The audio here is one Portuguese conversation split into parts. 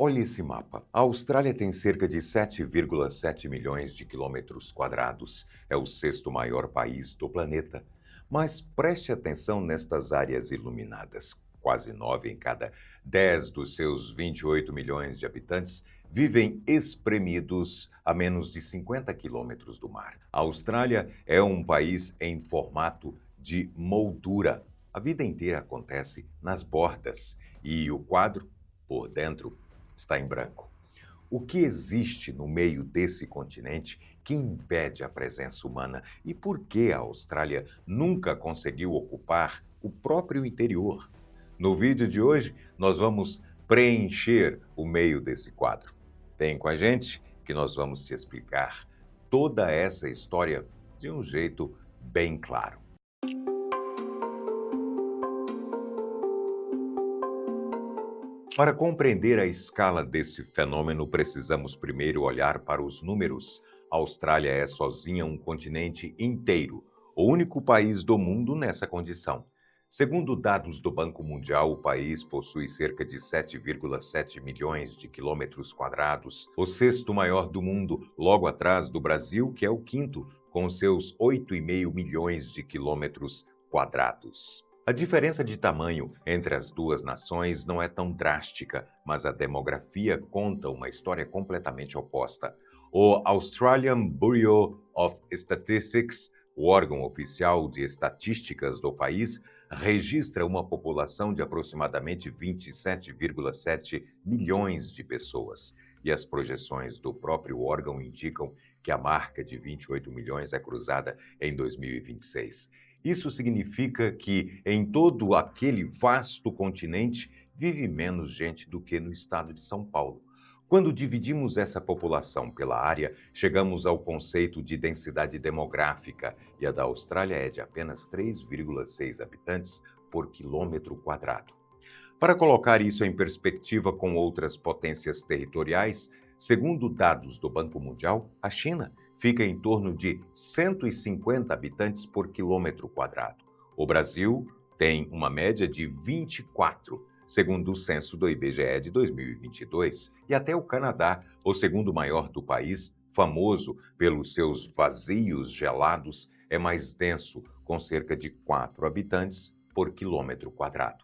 Olhe esse mapa. A Austrália tem cerca de 7,7 milhões de quilômetros quadrados. É o sexto maior país do planeta. Mas preste atenção nestas áreas iluminadas. Quase 9 em cada 10 dos seus 28 milhões de habitantes vivem espremidos a menos de 50 quilômetros do mar. A Austrália é um país em formato de moldura. A vida inteira acontece nas bordas e o quadro, por dentro, está em branco. O que existe no meio desse continente que impede a presença humana e por que a Austrália nunca conseguiu ocupar o próprio interior? No vídeo de hoje, nós vamos preencher o meio desse quadro. Vem com a gente que nós vamos te explicar toda essa história de um jeito bem claro. Para compreender a escala desse fenômeno, precisamos primeiro olhar para os números. A Austrália é sozinha um continente inteiro, o único país do mundo nessa condição. Segundo dados do Banco Mundial, o país possui cerca de 7,7 milhões de quilômetros quadrados, o sexto maior do mundo, logo atrás do Brasil, que é o quinto, com seus 8,5 milhões de quilômetros quadrados. A diferença de tamanho entre as duas nações não é tão drástica, mas a demografia conta uma história completamente oposta. O Australian Bureau of Statistics, o órgão oficial de estatísticas do país, registra uma população de aproximadamente 27,7 milhões de pessoas. E as projeções do próprio órgão indicam que a marca de 28 milhões é cruzada em 2026. Isso significa que em todo aquele vasto continente vive menos gente do que no estado de São Paulo. Quando dividimos essa população pela área, chegamos ao conceito de densidade demográfica, e a da Austrália é de apenas 3,6 habitantes por quilômetro quadrado. Para colocar isso em perspectiva com outras potências territoriais, segundo dados do Banco Mundial, a China fica em torno de 150 habitantes por quilômetro quadrado. O Brasil tem uma média de 24, segundo o censo do IBGE de 2022, e até o Canadá, o segundo maior do país, famoso pelos seus vazios gelados, é mais denso, com cerca de 4 habitantes por quilômetro quadrado.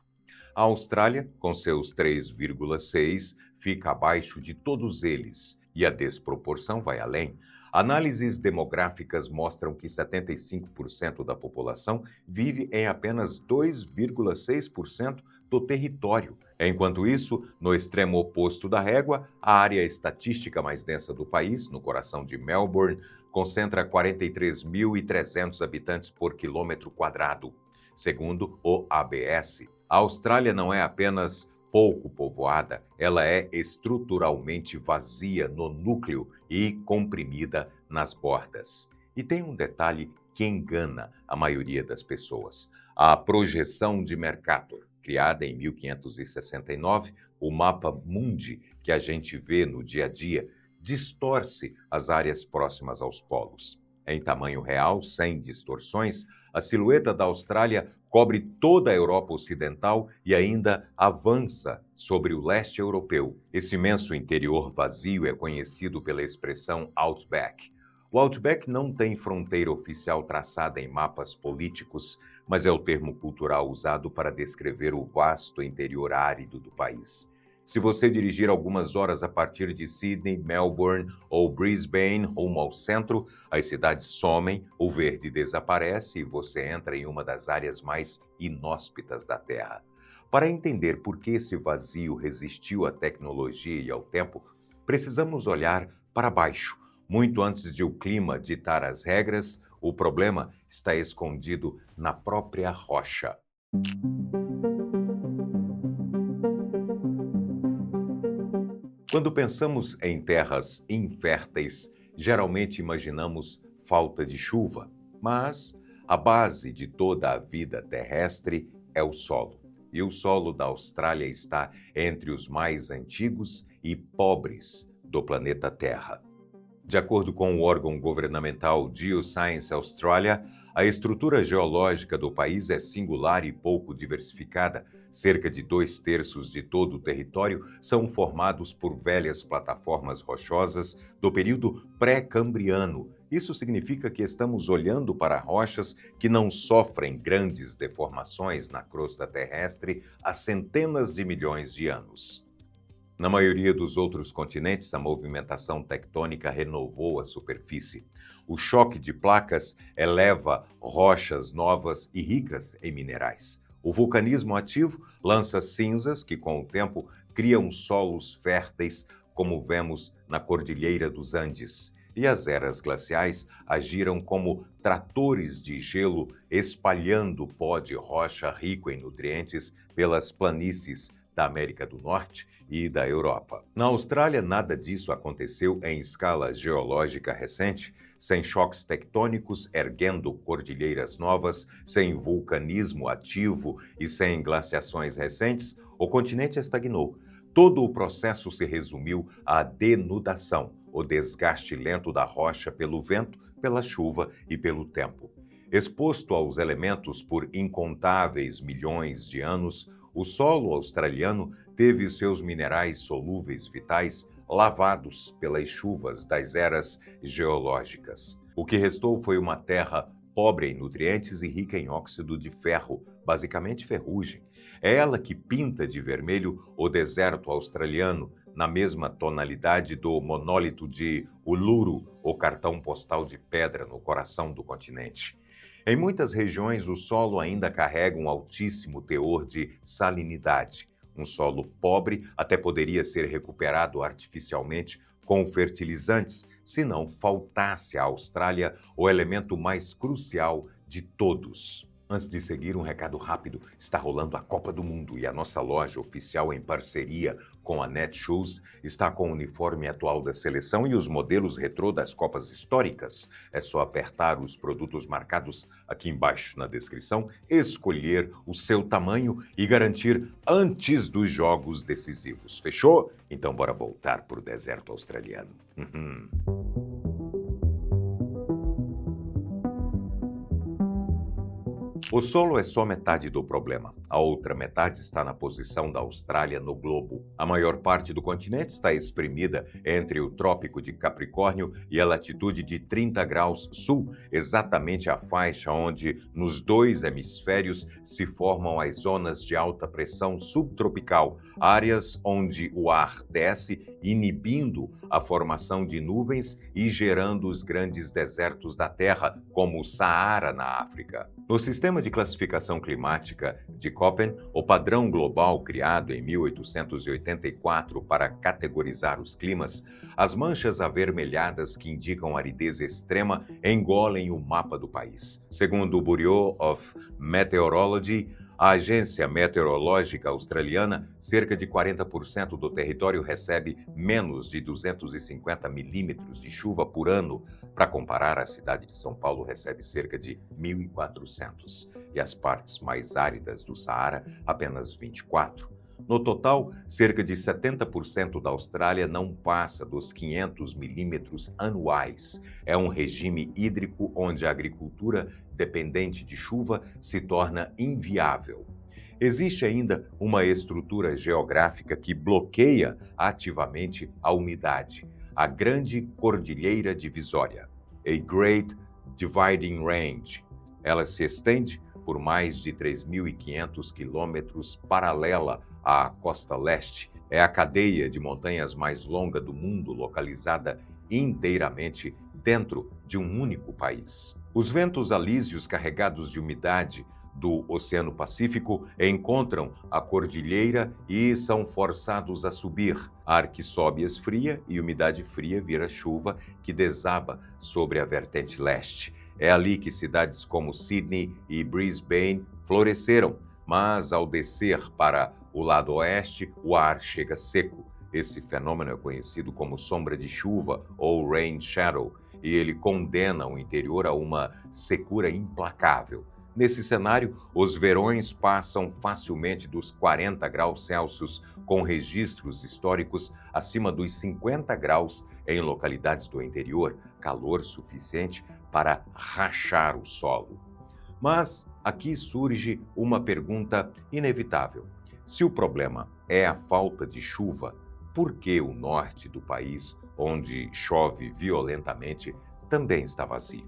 A Austrália, com seus 3,6, fica abaixo de todos eles, e a desproporção vai além. Análises demográficas mostram que 75% da população vive em apenas 2,6% do território. Enquanto isso, no extremo oposto da régua, a área estatística mais densa do país, no coração de Melbourne, concentra 43.300 habitantes por quilômetro quadrado, segundo o ABS. A Austrália não é apenas pouco povoada, ela é estruturalmente vazia no núcleo e comprimida nas bordas. E tem um detalhe que engana a maioria das pessoas. A projeção de Mercator, criada em 1569, o mapa mundi que a gente vê no dia a dia, distorce as áreas próximas aos polos. Em tamanho real, sem distorções, a silhueta da Austrália cobre toda a Europa Ocidental e ainda avança sobre o leste europeu. Esse imenso interior vazio é conhecido pela expressão Outback. O Outback não tem fronteira oficial traçada em mapas políticos, mas é o termo cultural usado para descrever o vasto interior árido do país. Se você dirigir algumas horas a partir de Sydney, Melbourne ou Brisbane rumo ao centro, as cidades somem, o verde desaparece e você entra em uma das áreas mais inóspitas da Terra. Para entender por que esse vazio resistiu à tecnologia e ao tempo, precisamos olhar para baixo. Muito antes de o clima ditar as regras, o problema está escondido na própria rocha. Quando pensamos em terras inférteis, geralmente imaginamos falta de chuva, mas a base de toda a vida terrestre é o solo. E o solo da Austrália está entre os mais antigos e pobres do planeta Terra. De acordo com o órgão governamental Geoscience Australia, a estrutura geológica do país é singular e pouco diversificada, Cerca de 2/3 de todo o território são formados por velhas plataformas rochosas do período pré-cambriano. Isso significa que estamos olhando para rochas que não sofrem grandes deformações na crosta terrestre há centenas de milhões de anos. Na maioria dos outros continentes, a movimentação tectônica renovou a superfície. O choque de placas eleva rochas novas e ricas em minerais. O vulcanismo ativo lança cinzas que, com o tempo, criam solos férteis, como vemos na Cordilheira dos Andes. E as eras glaciais agiram como tratores de gelo, espalhando pó de rocha rico em nutrientes pelas planícies da América do Norte e da Europa. Na Austrália, nada disso aconteceu em escala geológica recente, sem choques tectônicos erguendo cordilheiras novas, sem vulcanismo ativo e sem glaciações recentes, o continente estagnou. Todo o processo se resumiu à denudação, o desgaste lento da rocha pelo vento, pela chuva e pelo tempo. Exposto aos elementos por incontáveis milhões de anos, o solo australiano teve seus minerais solúveis vitais lavados pelas chuvas das eras geológicas. O que restou foi uma terra pobre em nutrientes e rica em óxido de ferro, basicamente ferrugem. É ela que pinta de vermelho o deserto australiano, na mesma tonalidade do monólito de Uluru, o cartão postal de pedra no coração do continente. Em muitas regiões, o solo ainda carrega um altíssimo teor de salinidade. Um solo pobre até poderia ser recuperado artificialmente com fertilizantes, se não faltasse à Austrália o elemento mais crucial de todos. Antes de seguir, um recado rápido. Está rolando a Copa do Mundo e a nossa loja oficial, em parceria com a Netshoes, está com o uniforme atual da seleção e os modelos retrô das Copas históricas. É só apertar os produtos marcados aqui embaixo na descrição, escolher o seu tamanho e garantir antes dos jogos decisivos. Fechou? Então bora voltar para o deserto australiano. O solo é só metade do problema. A outra metade está na posição da Austrália no globo. A maior parte do continente está espremida entre o Trópico de Capricórnio e a latitude de 30 graus sul, exatamente a faixa onde, nos dois hemisférios, se formam as zonas de alta pressão subtropical, áreas onde o ar desce, inibindo a formação de nuvens e gerando os grandes desertos da Terra, como o Saara na África. No sistema de classificação climática de Köppen, o padrão global criado em 1884 para categorizar os climas, as manchas avermelhadas que indicam aridez extrema engolem o mapa do país. Segundo o Bureau of Meteorology, a agência meteorológica australiana, cerca de 40% do território recebe menos de 250 milímetros de chuva por ano. Para comparar, a cidade de São Paulo recebe cerca de 1.400 e as partes mais áridas do Saara, apenas 24. No total, cerca de 70% da Austrália não passa dos 500 milímetros anuais. É um regime hídrico onde a agricultura dependente de chuva se torna inviável. Existe ainda uma estrutura geográfica que bloqueia ativamente a umidade, a Grande Cordilheira Divisória, a Great Dividing Range. Ela se estende por mais de 3.500 quilômetros paralela à costa leste. É a cadeia de montanhas mais longa do mundo, localizada inteiramente dentro de um único país. Os ventos alísios carregados de umidade do Oceano Pacífico encontram a cordilheira e são forçados a subir. Ar que sobe esfria e umidade fria vira chuva que desaba sobre a vertente leste. É ali que cidades como Sydney e Brisbane floresceram, mas ao descer para o lado oeste, o ar chega seco. Esse fenômeno é conhecido como sombra de chuva ou rain shadow, e ele condena o interior a uma secura implacável. Nesse cenário, os verões passam facilmente dos 40 graus Celsius, com registros históricos acima dos 50 graus em localidades do interior, calor suficiente para rachar o solo. Mas aqui surge uma pergunta inevitável. Se o problema é a falta de chuva, por que o norte do país, onde chove violentamente, também está vazio?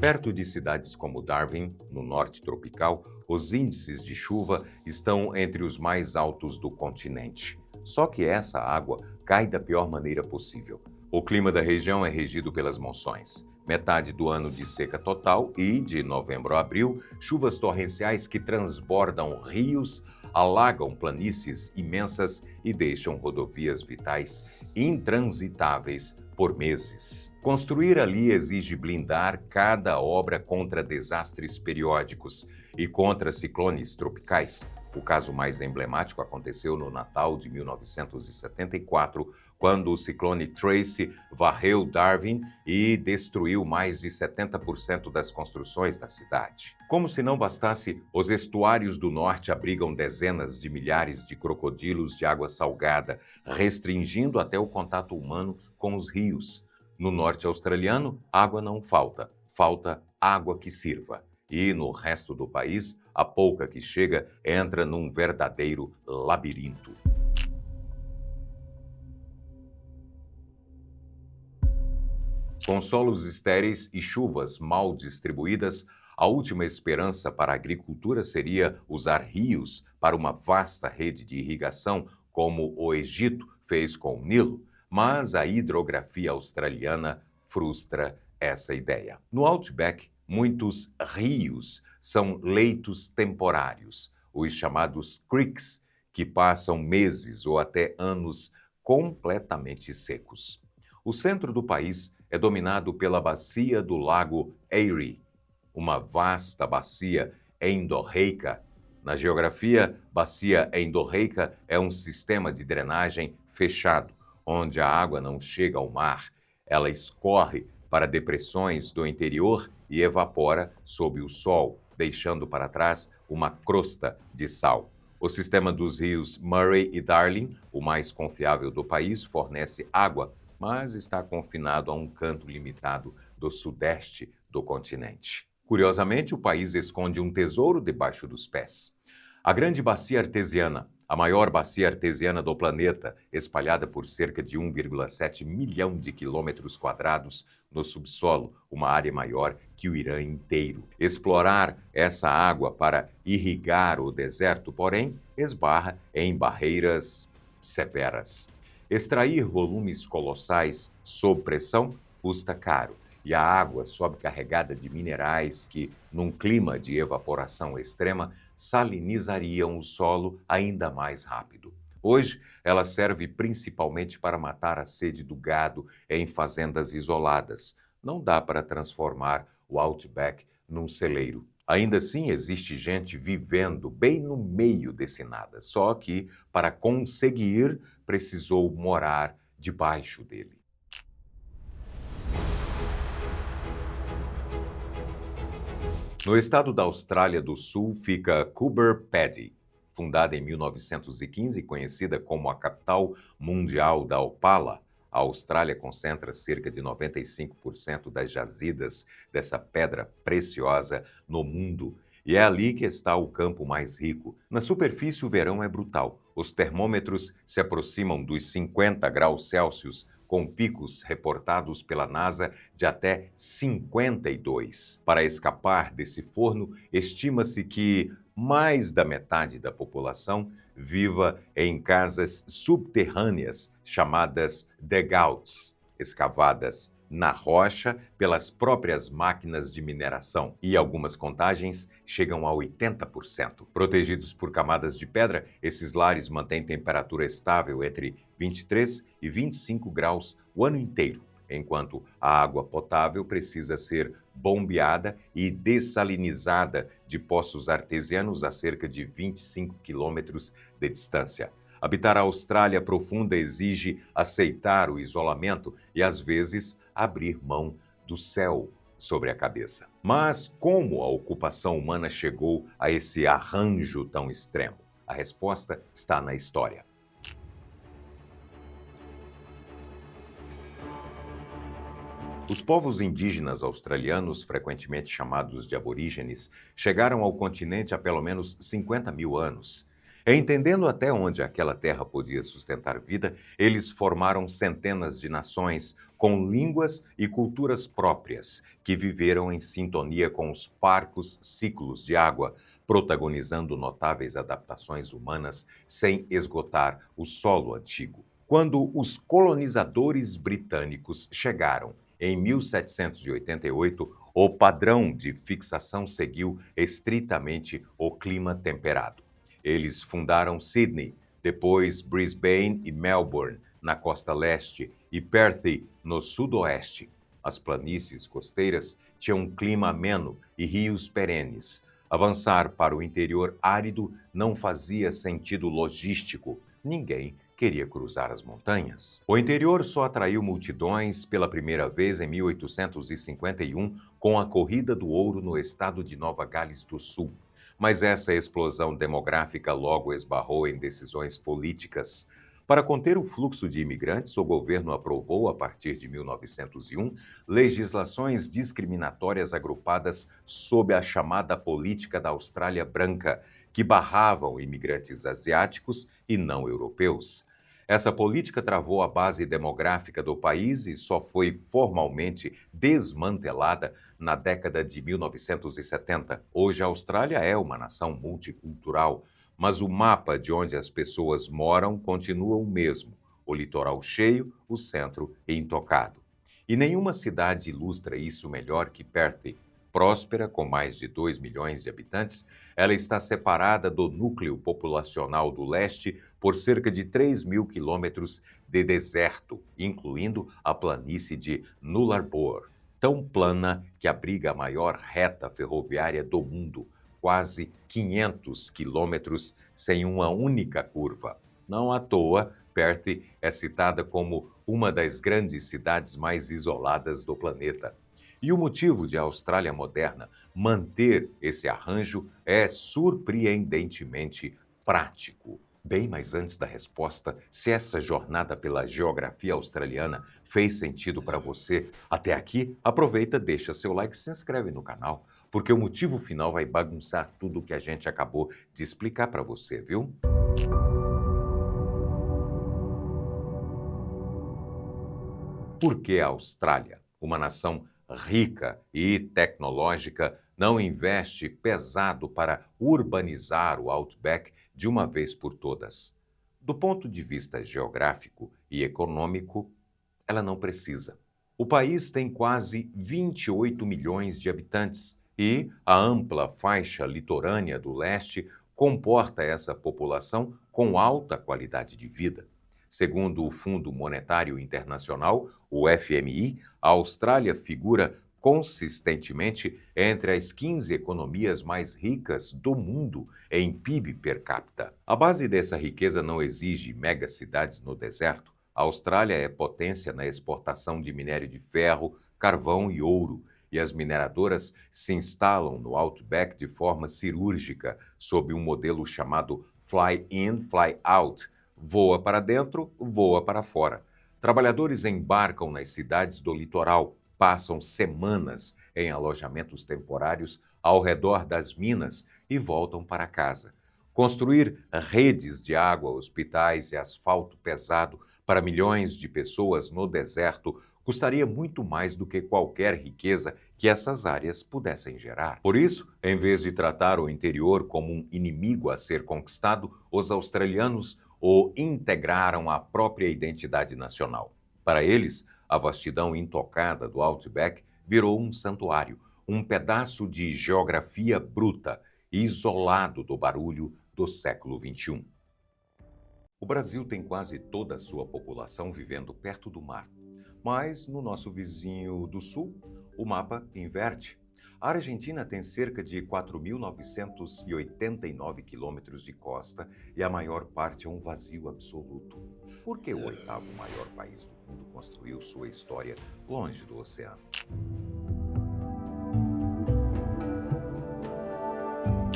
Perto de cidades como Darwin, no norte tropical, os índices de chuva estão entre os mais altos do continente. Só que essa água cai da pior maneira possível. O clima da região é regido pelas monções. Metade do ano de seca total e, de novembro a abril, chuvas torrenciais que transbordam rios, alagam planícies imensas e deixam rodovias vitais intransitáveis por meses. Construir ali exige blindar cada obra contra desastres periódicos e contra ciclones tropicais. O caso mais emblemático aconteceu no Natal de 1974, quando o ciclone Tracy varreu Darwin e destruiu mais de 70% das construções da cidade. Como se não bastasse, os estuários do norte abrigam dezenas de milhares de crocodilos de água salgada, restringindo até o contato humano com os rios. No norte australiano, água não falta, falta água que sirva. E no resto do país, a pouca que chega entra num verdadeiro labirinto. Com solos estéreis e chuvas mal distribuídas, a última esperança para a agricultura seria usar rios para uma vasta rede de irrigação, como o Egito fez com o Nilo, mas a hidrografia australiana frustra essa ideia. No Outback, muitos rios são leitos temporários, os chamados creeks, que passam meses ou até anos completamente secos. O centro do país é dominado pela bacia do Lago Erie, uma vasta bacia endorreica. Na geografia, bacia endorreica é um sistema de drenagem fechado, onde a água não chega ao mar. Ela escorre para depressões do interior e evapora sob o sol, deixando para trás uma crosta de sal. O sistema dos rios Murray e Darling, o mais confiável do país, fornece água, mas está confinado a um canto limitado do sudeste do continente. Curiosamente, o país esconde um tesouro debaixo dos pés. A Grande Bacia Artesiana, a maior bacia artesiana do planeta, espalhada por cerca de 1,7 milhão de quilômetros quadrados no subsolo, uma área maior que o Irã inteiro. Explorar essa água para irrigar o deserto, porém, esbarra em barreiras severas. Extrair volumes colossais sob pressão custa caro, e a água sobrecarregada de minerais que, num clima de evaporação extrema, salinizariam o solo ainda mais rápido. Hoje, ela serve principalmente para matar a sede do gado em fazendas isoladas. Não dá para transformar o Outback num celeiro. Ainda assim, existe gente vivendo bem no meio desse nada, só que, para conseguir, precisou morar debaixo dele. No estado da Austrália do Sul fica Coober Pedy. Fundada em 1915 e conhecida como a capital mundial da opala, a Austrália concentra cerca de 95% das jazidas dessa pedra preciosa no mundo. E é ali que está o campo mais rico. Na superfície, o verão é brutal. Os termômetros se aproximam dos 50 graus Celsius, com picos reportados pela NASA de até 52. Para escapar desse forno, estima-se que mais da metade da população viva em casas subterrâneas chamadas dugouts, escavadas na rocha pelas próprias máquinas de mineração, e algumas contagens chegam a 80%. Protegidos por camadas de pedra, esses lares mantêm temperatura estável entre 23 e 25 graus o ano inteiro, enquanto a água potável precisa ser bombeada e dessalinizada de poços artesianos a cerca de 25 quilômetros de distância. Habitar a Austrália profunda exige aceitar o isolamento e, às vezes, abrir mão do céu sobre a cabeça. Mas como a ocupação humana chegou a esse arranjo tão extremo? A resposta está na história. Os povos indígenas australianos, frequentemente chamados de aborígenes, chegaram ao continente há pelo menos 50 mil anos. Entendendo até onde aquela terra podia sustentar vida, eles formaram centenas de nações com línguas e culturas próprias, que viveram em sintonia com os parcos ciclos de água, protagonizando notáveis adaptações humanas sem esgotar o solo antigo. Quando os colonizadores britânicos chegaram em 1788, o padrão de fixação seguiu estritamente o clima temperado. Eles fundaram Sydney, depois Brisbane e Melbourne, na costa leste, e Perth, no sudoeste. As planícies costeiras tinham um clima ameno e rios perenes. Avançar para o interior árido não fazia sentido logístico. Ninguém queria cruzar as montanhas. O interior só atraiu multidões pela primeira vez em 1851, com a Corrida do Ouro no estado de Nova Gales do Sul. Mas essa explosão demográfica logo esbarrou em decisões políticas. Para conter o fluxo de imigrantes, o governo aprovou, a partir de 1901, legislações discriminatórias agrupadas sob a chamada Política da Austrália Branca, que barravam imigrantes asiáticos e não europeus. Essa política travou a base demográfica do país e só foi formalmente desmantelada na década de 1970. Hoje, a Austrália é uma nação multicultural, mas o mapa de onde as pessoas moram continua o mesmo: o litoral cheio, o centro intocado. E nenhuma cidade ilustra isso melhor que Perth. Próspera, com mais de 2 milhões de habitantes, ela está separada do núcleo populacional do leste por cerca de 3 mil quilômetros de deserto, incluindo a planície de Nullarbor, tão plana que abriga a maior reta ferroviária do mundo, quase 500 quilômetros sem uma única curva. Não à toa, Perth é citada como uma das grandes cidades mais isoladas do planeta. E o motivo de a Austrália moderna manter esse arranjo é surpreendentemente prático. Bem, mas antes da resposta, se essa jornada pela geografia australiana fez sentido para você até aqui, aproveita, deixa seu like e se inscreve no canal, porque o motivo final vai bagunçar tudo o que a gente acabou de explicar para você, viu? Por que a Austrália, uma nação rica e tecnológica, não investe pesado para urbanizar o Outback de uma vez por todas? Do ponto de vista geográfico e econômico, ela não precisa. O país tem quase 28 milhões de habitantes e a ampla faixa litorânea do leste comporta essa população com alta qualidade de vida. Segundo o Fundo Monetário Internacional, o FMI, a Austrália figura consistentemente entre as 15 economias mais ricas do mundo em PIB per capita. A base dessa riqueza não exige megacidades no deserto. A Austrália é potência na exportação de minério de ferro, carvão e ouro, e as mineradoras se instalam no Outback de forma cirúrgica, sob um modelo chamado Fly-in, Fly-out. Voa para dentro, voa para fora. Trabalhadores embarcam nas cidades do litoral, passam semanas em alojamentos temporários ao redor das minas e voltam para casa. Construir redes de água, hospitais e asfalto pesado para milhões de pessoas no deserto custaria muito mais do que qualquer riqueza que essas áreas pudessem gerar. Por isso, em vez de tratar o interior como um inimigo a ser conquistado, os australianos o integraram à própria identidade nacional. Para eles, a vastidão intocada do Outback virou um santuário, um pedaço de geografia bruta, isolado do barulho do século XXI. O Brasil tem quase toda a sua população vivendo perto do mar. Mas, no nosso vizinho do sul, o mapa inverte. A Argentina tem cerca de 4.989 quilômetros de costa e a maior parte é um vazio absoluto. Por que o oitavo maior país do mundo construiu sua história longe do oceano?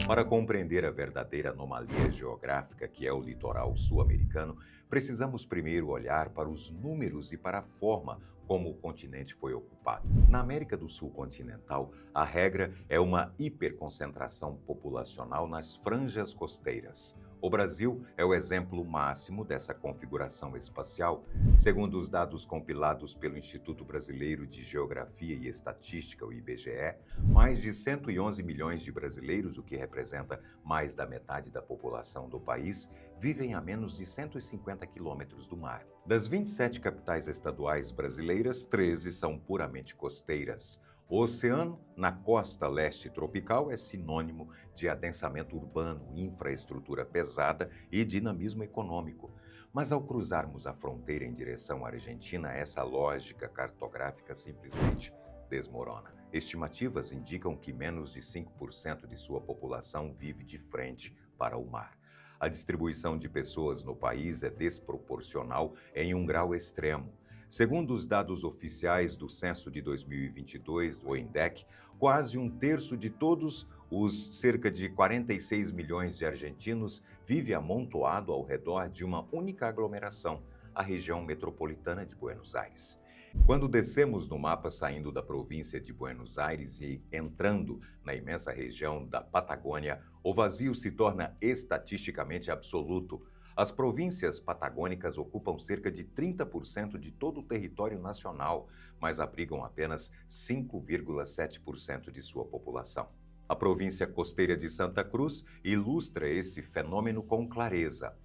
Para compreender a verdadeira anomalia geográfica que é o litoral sul-americano, precisamos primeiro olhar para os números e para a forma como o continente foi ocupado. Na América do Sul continental, a regra é uma hiperconcentração populacional nas franjas costeiras. O Brasil é o exemplo máximo dessa configuração espacial. Segundo os dados compilados pelo Instituto Brasileiro de Geografia e Estatística, o IBGE, mais de 111 milhões de brasileiros, o que representa mais da metade da população do país, vivem a menos de 150 quilômetros do mar. Das 27 capitais estaduais brasileiras, 13 são puramente costeiras. O oceano, na costa leste tropical, é sinônimo de adensamento urbano, infraestrutura pesada e dinamismo econômico. Mas ao cruzarmos a fronteira em direção à Argentina, essa lógica cartográfica simplesmente desmorona. Estimativas indicam que menos de 5% de sua população vive de frente para o mar. A distribuição de pessoas no país é desproporcional em um grau extremo. Segundo os dados oficiais do censo de 2022 do INDEC, quase um terço de todos os cerca de 46 milhões de argentinos vive amontoado ao redor de uma única aglomeração, a região metropolitana de Buenos Aires. Quando descemos no mapa saindo da província de Buenos Aires e entrando na imensa região da Patagônia, o vazio se torna estatisticamente absoluto. As províncias patagônicas ocupam cerca de 30% de todo o território nacional, mas abrigam apenas 5,7% de sua população. A província costeira de Santa Cruz ilustra esse fenômeno com clareza.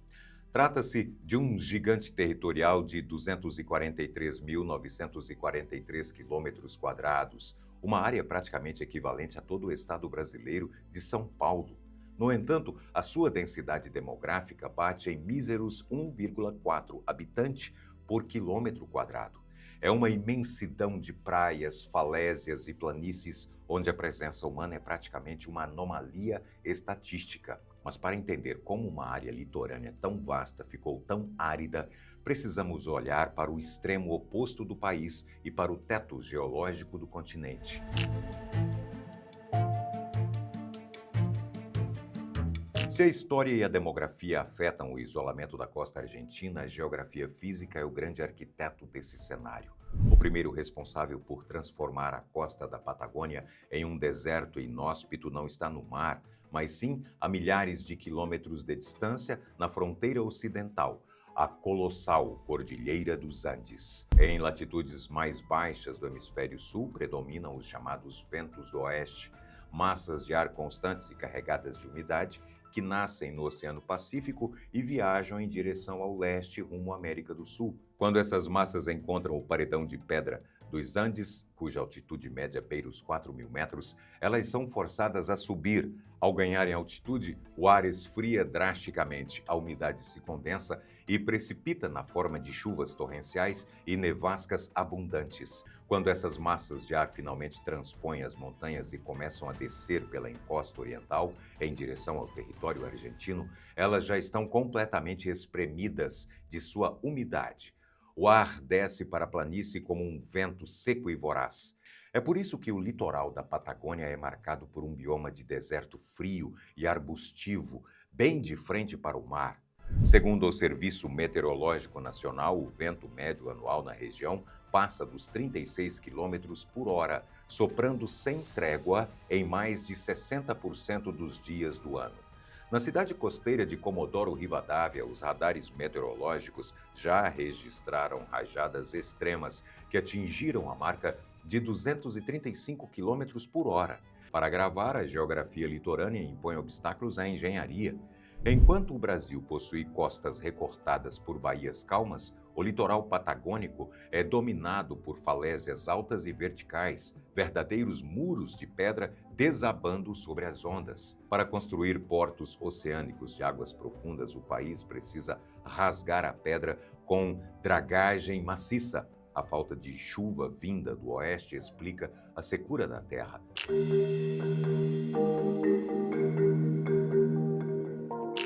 Trata-se de um gigante territorial de 243.943 quilômetros quadrados, uma área praticamente equivalente a todo o estado brasileiro de São Paulo. No entanto, a sua densidade demográfica bate em míseros 1,4 habitante por quilômetro quadrado. É uma imensidão de praias, falésias e planícies onde a presença humana é praticamente uma anomalia estatística. Mas para entender como uma área litorânea tão vasta ficou tão árida, precisamos olhar para o extremo oposto do país e para o teto geológico do continente. Se a história e a demografia afetam o isolamento da costa argentina, a geografia física é o grande arquiteto desse cenário. O primeiro responsável por transformar a costa da Patagônia em um deserto inóspito não está no mar, mas sim a milhares de quilômetros de distância na fronteira ocidental, a colossal Cordilheira dos Andes. Em latitudes mais baixas do hemisfério sul, predominam os chamados ventos do oeste, massas de ar constantes e carregadas de umidade que nascem no Oceano Pacífico e viajam em direção ao leste rumo à América do Sul. Quando essas massas encontram o paredão de pedra dos Andes, cuja altitude média beira os 4.000 metros, elas são forçadas a subir. Ao ganharem altitude, o ar esfria drasticamente, a umidade se condensa e precipita na forma de chuvas torrenciais e nevascas abundantes. Quando essas massas de ar finalmente transpõem as montanhas e começam a descer pela encosta oriental em direção ao território argentino, elas já estão completamente espremidas de sua umidade. O ar desce para a planície como um vento seco e voraz. É por isso que o litoral da Patagônia é marcado por um bioma de deserto frio e arbustivo, bem de frente para o mar. Segundo o Serviço Meteorológico Nacional, o vento médio anual na região passa dos 36 quilômetros por hora, soprando sem trégua em mais de 60% dos dias do ano. Na cidade costeira de Comodoro Rivadavia, os radares meteorológicos já registraram rajadas extremas que atingiram a marca de 235 km por hora. Para gravar, a geografia litorânea impõe obstáculos à engenharia. Enquanto o Brasil possui costas recortadas por baías calmas, o litoral patagônico é dominado por falésias altas e verticais, verdadeiros muros de pedra desabando sobre as ondas. Para construir portos oceânicos de águas profundas, o país precisa rasgar a pedra com dragagem maciça. A falta de chuva vinda do oeste explica a secura da terra.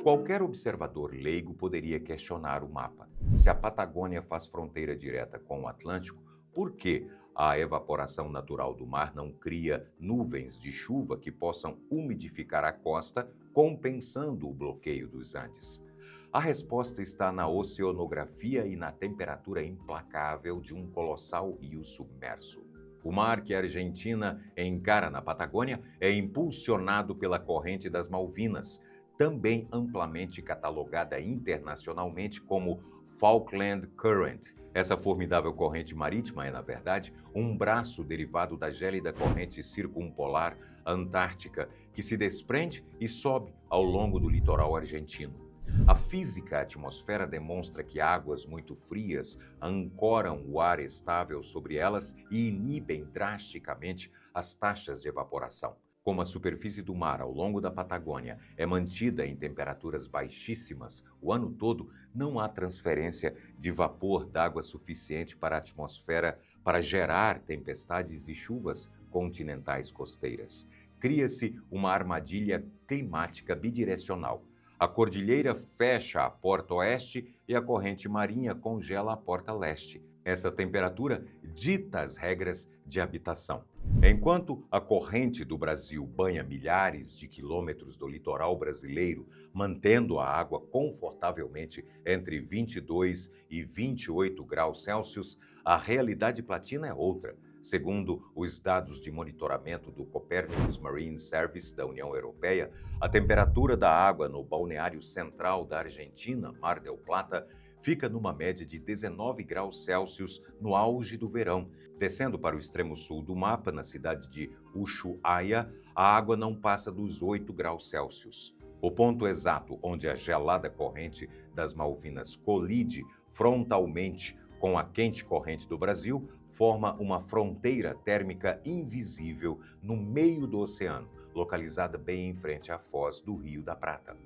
Qualquer observador leigo poderia questionar o mapa. Se a Patagônia faz fronteira direta com o Atlântico, por que, A evaporação natural do mar não cria nuvens de chuva que possam umidificar a costa, compensando o bloqueio dos Andes. A resposta está na oceanografia e na temperatura implacável de um colossal rio submerso. O mar que a Argentina encara na Patagônia é impulsionado pela corrente das Malvinas, também amplamente catalogada internacionalmente como Falkland Current. Essa formidável corrente marítima é, na verdade, um braço derivado da gélida corrente circumpolar antártica que se desprende e sobe ao longo do litoral argentino. A física atmosfera demonstra que águas muito frias ancoram o ar estável sobre elas e inibem drasticamente as taxas de evaporação. Como a superfície do mar ao longo da Patagônia é mantida em temperaturas baixíssimas o ano todo, não há transferência de vapor d'água suficiente para a atmosfera para gerar tempestades e chuvas continentais costeiras. Cria-se uma armadilha climática bidirecional. A cordilheira fecha a porta oeste e a corrente marinha congela a porta leste. Essa temperatura dita as regras de habitação. Enquanto a corrente do Brasil banha milhares de quilômetros do litoral brasileiro, mantendo a água confortavelmente entre 22 e 28 graus Celsius, a realidade platina é outra. Segundo os dados de monitoramento do Copernicus Marine Service da União Europeia, a temperatura da água no balneário central da Argentina, Mar del Plata, fica numa média de 19 graus Celsius no auge do verão. Descendo para o extremo sul do mapa, na cidade de Ushuaia, a água não passa dos 8 graus Celsius. O ponto exato onde a gelada corrente das Malvinas colide frontalmente com a quente corrente do Brasil forma uma fronteira térmica invisível no meio do oceano, localizada bem em frente à foz do Rio da Prata.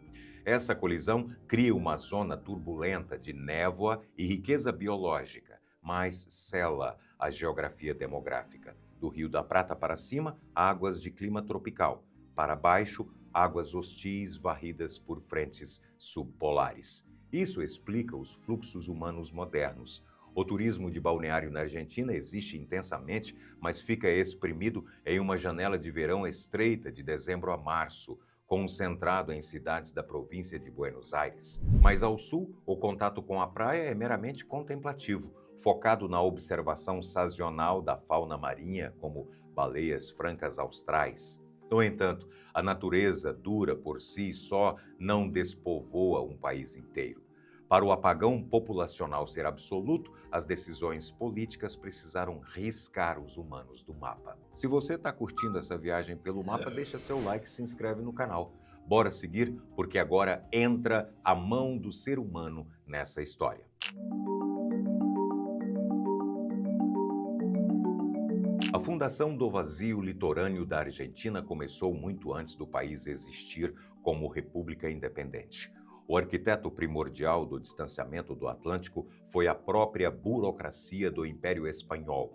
Essa colisão cria uma zona turbulenta de névoa e riqueza biológica, mas sela a geografia demográfica. Do Rio da Prata para cima, águas de clima tropical. Para baixo, águas hostis varridas por frentes subpolares. Isso explica os fluxos humanos modernos. O turismo de balneário na Argentina existe intensamente, mas fica exprimido em uma janela de verão estreita de dezembro a março, concentrado em cidades da província de Buenos Aires. Mais ao sul, o contato com a praia é meramente contemplativo, focado na observação sazonal da fauna marinha, como baleias francas austrais. No entanto, a natureza dura por si só não despovoa um país inteiro. Para o apagão populacional ser absoluto, as decisões políticas precisaram riscar os humanos do mapa. Se você está curtindo essa viagem pelo mapa, deixa seu like e se inscreve no canal. Bora seguir, porque agora entra a mão do ser humano nessa história. A fundação do vazio litorâneo da Argentina começou muito antes do país existir como república independente. O arquiteto primordial do distanciamento do Atlântico foi a própria burocracia do Império Espanhol.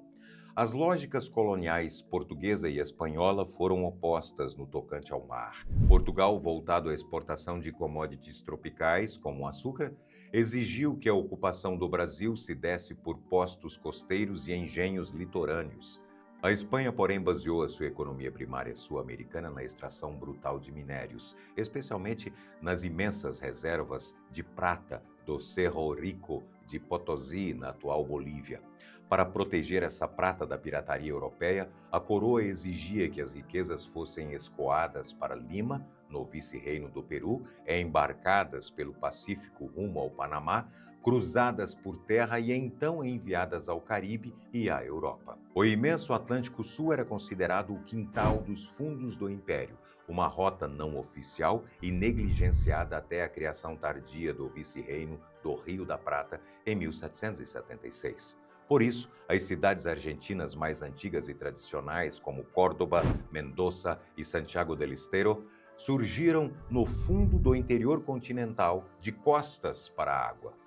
As lógicas coloniais portuguesa e espanhola foram opostas no tocante ao mar. Portugal, voltado à exportação de commodities tropicais, como o açúcar, exigiu que a ocupação do Brasil se desse por postos costeiros e engenhos litorâneos. A Espanha, porém, baseou a sua economia primária sul-americana na extração brutal de minérios, especialmente nas imensas reservas de prata do Cerro Rico de Potosí, na atual Bolívia. Para proteger essa prata da pirataria europeia, a coroa exigia que as riquezas fossem escoadas para Lima, no vice-reino do Peru, e embarcadas pelo Pacífico rumo ao Panamá, cruzadas por terra e então enviadas ao Caribe e à Europa. O imenso Atlântico Sul era considerado o quintal dos fundos do Império, uma rota não oficial e negligenciada até a criação tardia do vice-reino do Rio da Prata em 1776. Por isso, as cidades argentinas mais antigas e tradicionais, como Córdoba, Mendoza e Santiago del Estero, surgiram no fundo do interior continental, de costas para a água.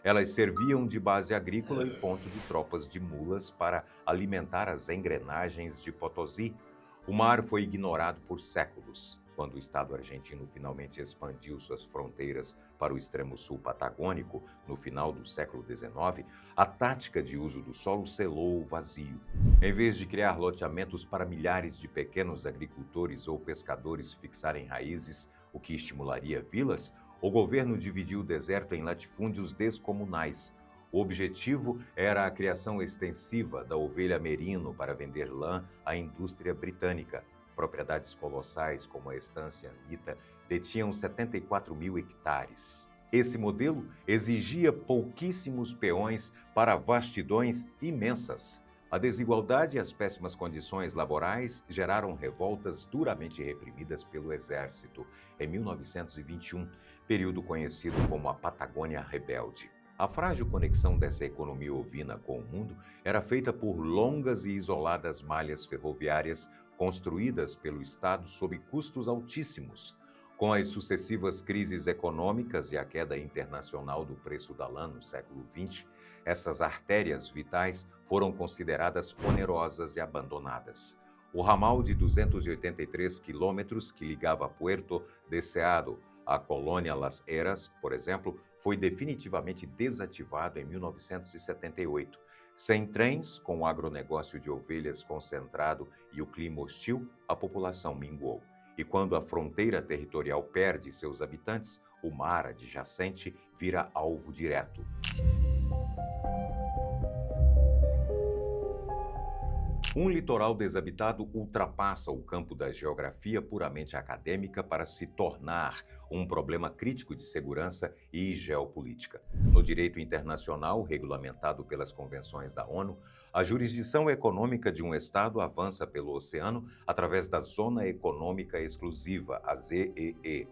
Elas serviam de base agrícola e ponto de tropas de mulas para alimentar as engrenagens de Potosí. O mar foi ignorado por séculos. quando o Estado argentino finalmente expandiu suas fronteiras para o extremo sul patagônico, no final do século XIX, a tática de uso do solo selou o vazio. Em vez de criar loteamentos para milhares de pequenos agricultores ou pescadores fixarem raízes, o que estimularia vilas, o governo dividiu o deserto em latifúndios descomunais. O objetivo era a criação extensiva da ovelha merino para vender lã à indústria britânica. Propriedades colossais, como a Estância Anitta, detinham 74 mil hectares. Esse modelo exigia pouquíssimos peões para vastidões imensas. A desigualdade e as péssimas condições laborais geraram revoltas duramente reprimidas pelo Exército em 1921, período conhecido como a Patagônia Rebelde. A frágil conexão dessa economia ovina com o mundo era feita por longas e isoladas malhas ferroviárias construídas pelo Estado sob custos altíssimos. Com as sucessivas crises econômicas e a queda internacional do preço da lã no século XX, essas artérias vitais foram consideradas onerosas e abandonadas. O ramal de 283 quilômetros que ligava Puerto Deseado à colônia Las Heras, por exemplo, foi definitivamente desativado em 1978. Sem trens, com o agronegócio de ovelhas concentrado e o clima hostil, a população minguou. E quando a fronteira territorial perde seus habitantes, o mar adjacente vira alvo direto. Um litoral desabitado ultrapassa o campo da geografia puramente acadêmica para se tornar um problema crítico de segurança e geopolítica. No direito internacional, regulamentado pelas convenções da ONU, a jurisdição econômica de um Estado avança pelo oceano através da Zona Econômica Exclusiva, a ZEE.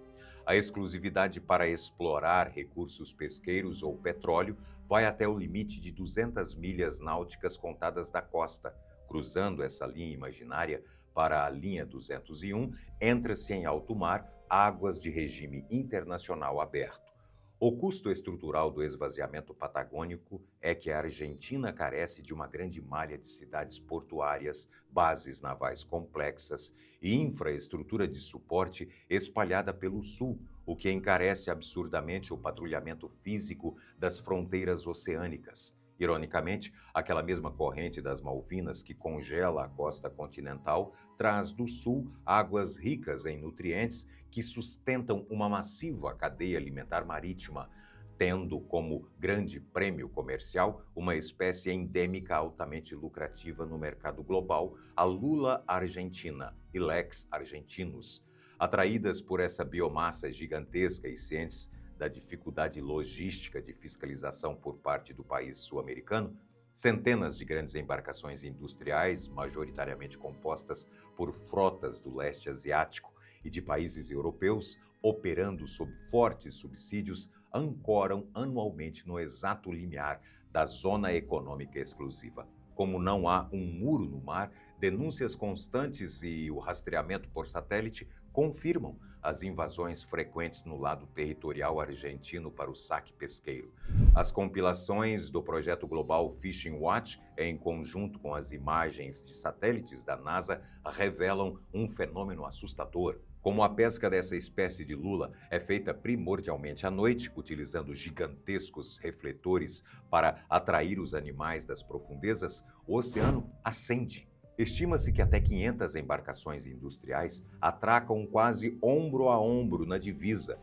A exclusividade para explorar recursos pesqueiros ou petróleo vai até o limite de 200 milhas náuticas contadas da costa. Cruzando essa linha imaginária para a linha 201, entra-se em alto mar, águas de regime internacional aberto. O custo estrutural do esvaziamento patagônico é que a Argentina carece de uma grande malha de cidades portuárias, bases navais complexas e infraestrutura de suporte espalhada pelo sul, o que encarece absurdamente o patrulhamento físico das fronteiras oceânicas. Ironicamente, aquela mesma corrente das Malvinas que congela a costa continental traz do sul águas ricas em nutrientes que sustentam uma massiva cadeia alimentar marítima, tendo como grande prêmio comercial uma espécie endêmica altamente lucrativa no mercado global, a lula argentina, Ilex argentinus. Atraídas por essa biomassa gigantesca e cientes da dificuldade logística de fiscalização por parte do país sul-americano, centenas de grandes embarcações industriais, majoritariamente compostas por frotas do leste asiático e de países europeus, operando sob fortes subsídios, ancoram anualmente no exato limiar da Zona Econômica Exclusiva. Como não há um muro no mar, denúncias constantes e o rastreamento por satélite confirmam as invasões frequentes no lado territorial argentino para o saque pesqueiro. As compilações do projeto global Fishing Watch, em conjunto com as imagens de satélites da NASA, revelam um fenômeno assustador. Como a pesca dessa espécie de lula é feita primordialmente à noite, utilizando gigantescos refletores para atrair os animais das profundezas, o oceano acende. Estima-se que até 500 embarcações industriais atracam quase ombro a ombro na divisa.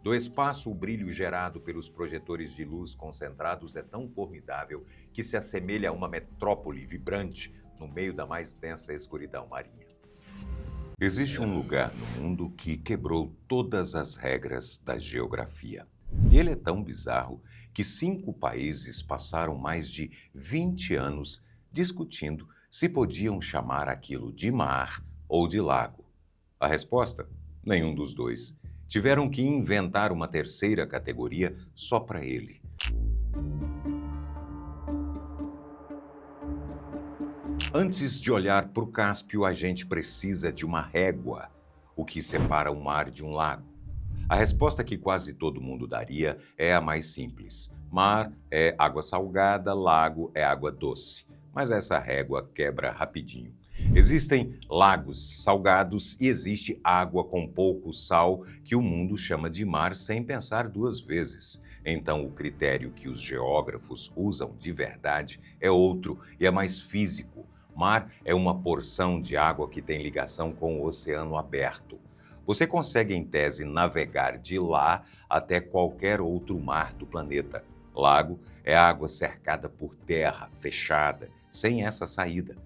Do espaço, o brilho gerado pelos projetores de luz concentrados é tão formidável que se assemelha a uma metrópole vibrante no meio da mais densa escuridão marinha. Existe um lugar no mundo que quebrou todas as regras da geografia. E ele é tão bizarro que 5 países passaram mais de 20 anos discutindo se podiam chamar aquilo de mar ou de lago. A resposta? Nenhum dos dois. Tiveram que inventar uma terceira categoria só para ele. Antes de olhar para o Cáspio, a gente precisa de uma régua, o que separa o mar de um lago. A resposta que quase todo mundo daria é a mais simples. Mar é água salgada, lago é água doce. Mas essa régua quebra rapidinho. Existem lagos salgados e existe água com pouco sal que o mundo chama de mar sem pensar duas vezes. Então, o critério que os geógrafos usam de verdade é outro e é mais físico. Mar é uma porção de água que tem ligação com o oceano aberto. Você consegue, em tese, navegar de lá até qualquer outro mar do planeta. Lago é água cercada por terra, fechada, sem essa saída.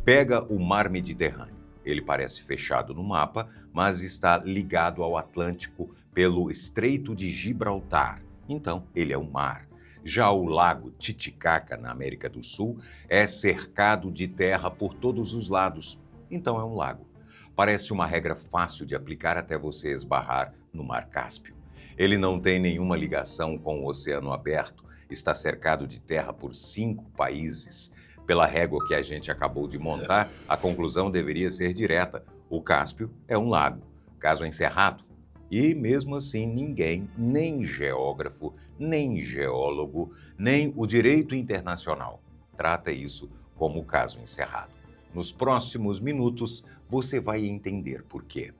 Pega o Mar Mediterrâneo. Ele parece fechado no mapa, mas está ligado ao Atlântico pelo Estreito de Gibraltar. Então, ele é um mar. Já o Lago Titicaca, na América do Sul, é cercado de terra por todos os lados. Então, é um lago. Parece uma regra fácil de aplicar até você esbarrar no Mar Cáspio. Ele não tem nenhuma ligação com o Oceano Aberto, está cercado de terra por 5 países. Pela régua que a gente acabou de montar, a conclusão deveria ser direta. O Cáspio é um lago, caso encerrado. E mesmo assim, ninguém, nem geógrafo, nem geólogo, nem o direito internacional, trata isso como caso encerrado. Nos próximos minutos, você vai entender por quê.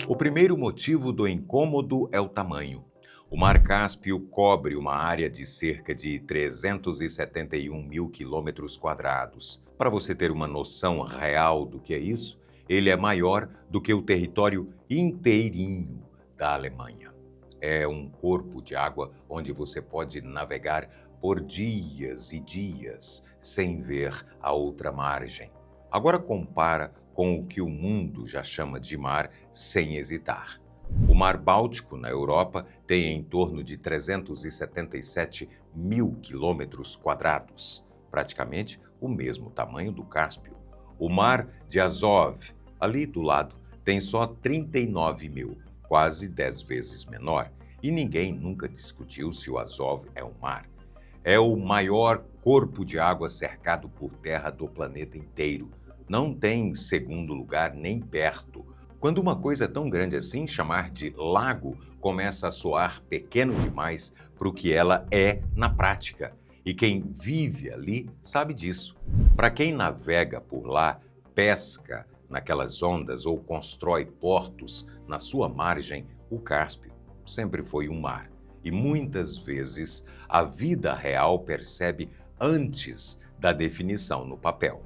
O primeiro motivo do incômodo é o tamanho. O Mar Cáspio cobre uma área de cerca de 371 mil quilômetros quadrados. Para você ter uma noção real do que é isso, ele é maior do que o território inteirinho da Alemanha. É um corpo de água onde você pode navegar por dias e dias sem ver a outra margem. Agora compara com o que o mundo já chama de mar sem hesitar. O Mar Báltico, na Europa, tem em torno de 377 mil quilômetros quadrados, praticamente o mesmo tamanho do Cáspio. O Mar de Azov, ali do lado, tem só 39 mil, quase 10 vezes menor, e ninguém nunca discutiu se o Azov é um mar. É o maior corpo de água cercado por terra do planeta inteiro. Não tem segundo lugar nem perto. Quando uma coisa é tão grande assim, chamar de lago começa a soar pequeno demais para o que ela é na prática. E quem vive ali sabe disso. Para quem navega por lá, pesca naquelas ondas ou constrói portos na sua margem, o Cáspio sempre foi um mar. E muitas vezes a vida real percebe antes da definição no papel.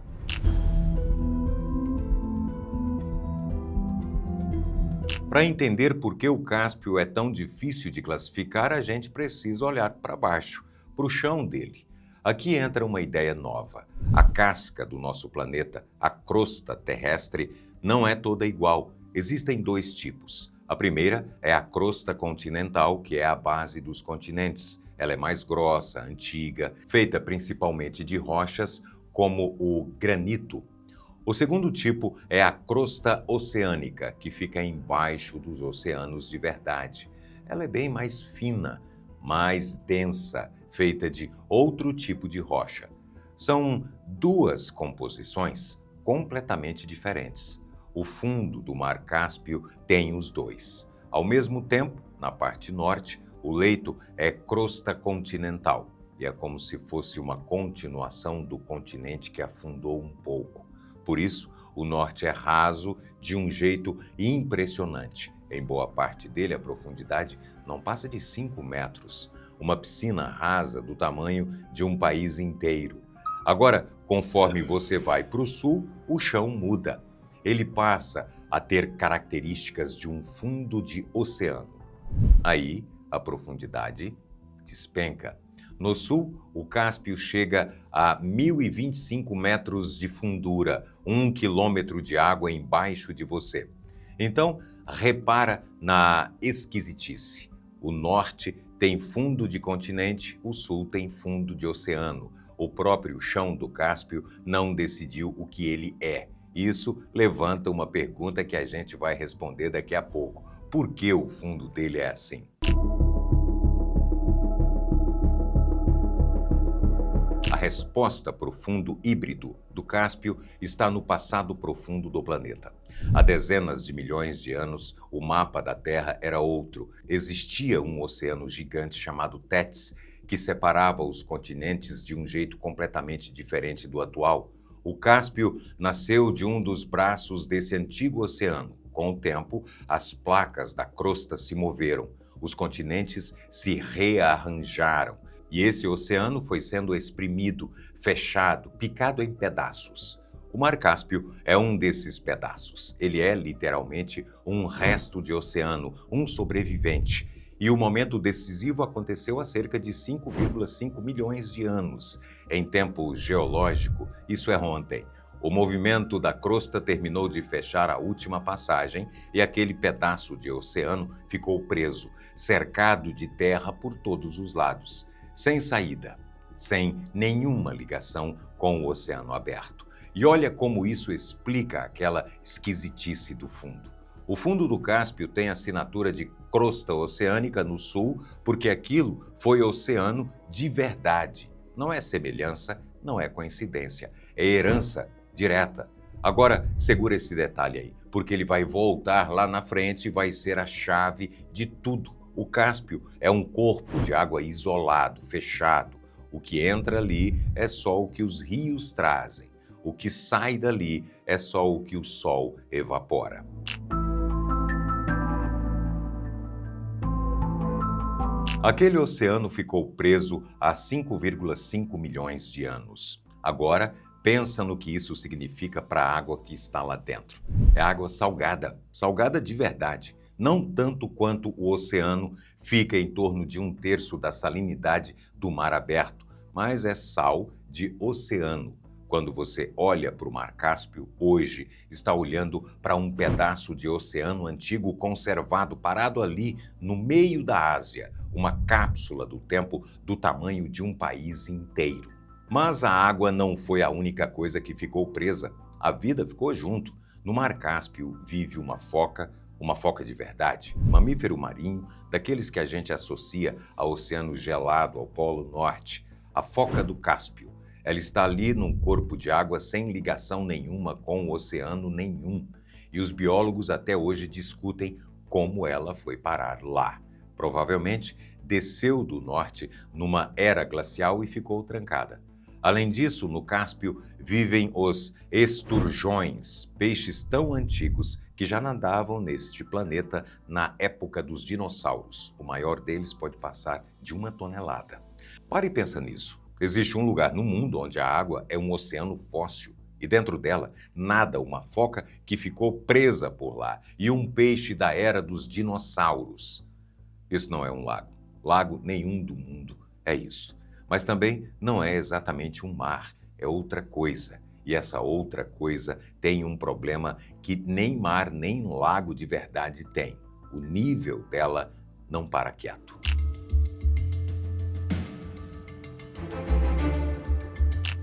Para entender por que o Cáspio é tão difícil de classificar, a gente precisa olhar para baixo, para o chão dele. Aqui entra uma ideia nova. A casca do nosso planeta, a crosta terrestre, não é toda igual. Existem 2 tipos. A primeira é a crosta continental, que é a base dos continentes. Ela é mais grossa, antiga, feita principalmente de rochas como o granito. O segundo tipo é a crosta oceânica, que fica embaixo dos oceanos de verdade. Ela é bem mais fina, mais densa, feita de outro tipo de rocha. São 2 composições completamente diferentes. O fundo do Mar Cáspio tem os 2. Ao mesmo tempo, na parte norte, o leito é crosta continental, e é como se fosse uma continuação do continente que afundou um pouco. Por isso, o norte é raso de um jeito impressionante. Em boa parte dele, a profundidade não passa de 5 metros. Uma piscina rasa do tamanho de um país inteiro. Agora, conforme você vai para o sul, o chão muda. Ele passa a ter características de um fundo de oceano. Aí, a profundidade despenca. No sul, o Cáspio chega a 1.025 metros de fundura, 1 quilômetro de água embaixo de você. Então, repara na esquisitice. O norte tem fundo de continente, o sul tem fundo de oceano. O próprio chão do Cáspio não decidiu o que ele é. Isso levanta uma pergunta que a gente vai responder daqui a pouco. Por que o fundo dele é assim? A resposta para o fundo híbrido do Cáspio está no passado profundo do planeta. Há dezenas de milhões de anos, o mapa da Terra era outro. Existia um oceano gigante chamado Tétis, que separava os continentes de um jeito completamente diferente do atual. O Cáspio nasceu de um dos braços desse antigo oceano. Com o tempo, as placas da crosta se moveram, os continentes se rearranjaram e esse oceano foi sendo exprimido, fechado, picado em pedaços. O Mar Cáspio é um desses pedaços. Ele é literalmente um resto de oceano, um sobrevivente. E o momento decisivo aconteceu há cerca de 5,5 milhões de anos. Em tempo geológico, isso é ontem. O movimento da crosta terminou de fechar a última passagem e aquele pedaço de oceano ficou preso, cercado de terra por todos os lados, sem saída, sem nenhuma ligação com o oceano aberto. E olha como isso explica aquela esquisitice do fundo. O fundo do Cáspio tem assinatura de crosta oceânica no sul, porque aquilo foi oceano de verdade. Não é semelhança, não é coincidência, é herança direta. Agora, segura esse detalhe aí, porque ele vai voltar lá na frente e vai ser a chave de tudo. O Cáspio é um corpo de água isolado, fechado. O que entra ali é só o que os rios trazem. O que sai dali é só o que o sol evapora. Aquele oceano ficou preso há 5,5 milhões de anos. Agora, pensa no que isso significa para a água que está lá dentro. É água salgada, salgada de verdade. Não tanto quanto o oceano fica em torno de 1/3 da salinidade do mar aberto, mas é sal de oceano. Quando você olha para o Mar Cáspio, hoje está olhando para um pedaço de oceano antigo conservado, parado ali no meio da Ásia, uma cápsula do tempo do tamanho de um país inteiro. Mas a água não foi a única coisa que ficou presa. A vida ficou junto. No Mar Cáspio vive uma foca de verdade, mamífero marinho, daqueles que a gente associa ao oceano gelado, ao Polo Norte, a foca do Cáspio. Ela está ali num corpo de água sem ligação nenhuma com o oceano nenhum. E os biólogos até hoje discutem como ela foi parar lá. Provavelmente desceu do norte numa era glacial e ficou trancada. Além disso, no Cáspio vivem os esturjões, peixes tão antigos que já nadavam neste planeta na época dos dinossauros. O maior deles pode passar de 1 tonelada. Pare e pensa nisso. Existe um lugar no mundo onde a água é um oceano fóssil e dentro dela nada uma foca que ficou presa por lá e um peixe da era dos dinossauros. Isso não é um lago. Lago nenhum do mundo é isso. Mas também não é exatamente um mar, é outra coisa. E essa outra coisa tem um problema que nem mar nem lago de verdade tem. O nível dela não para quieto.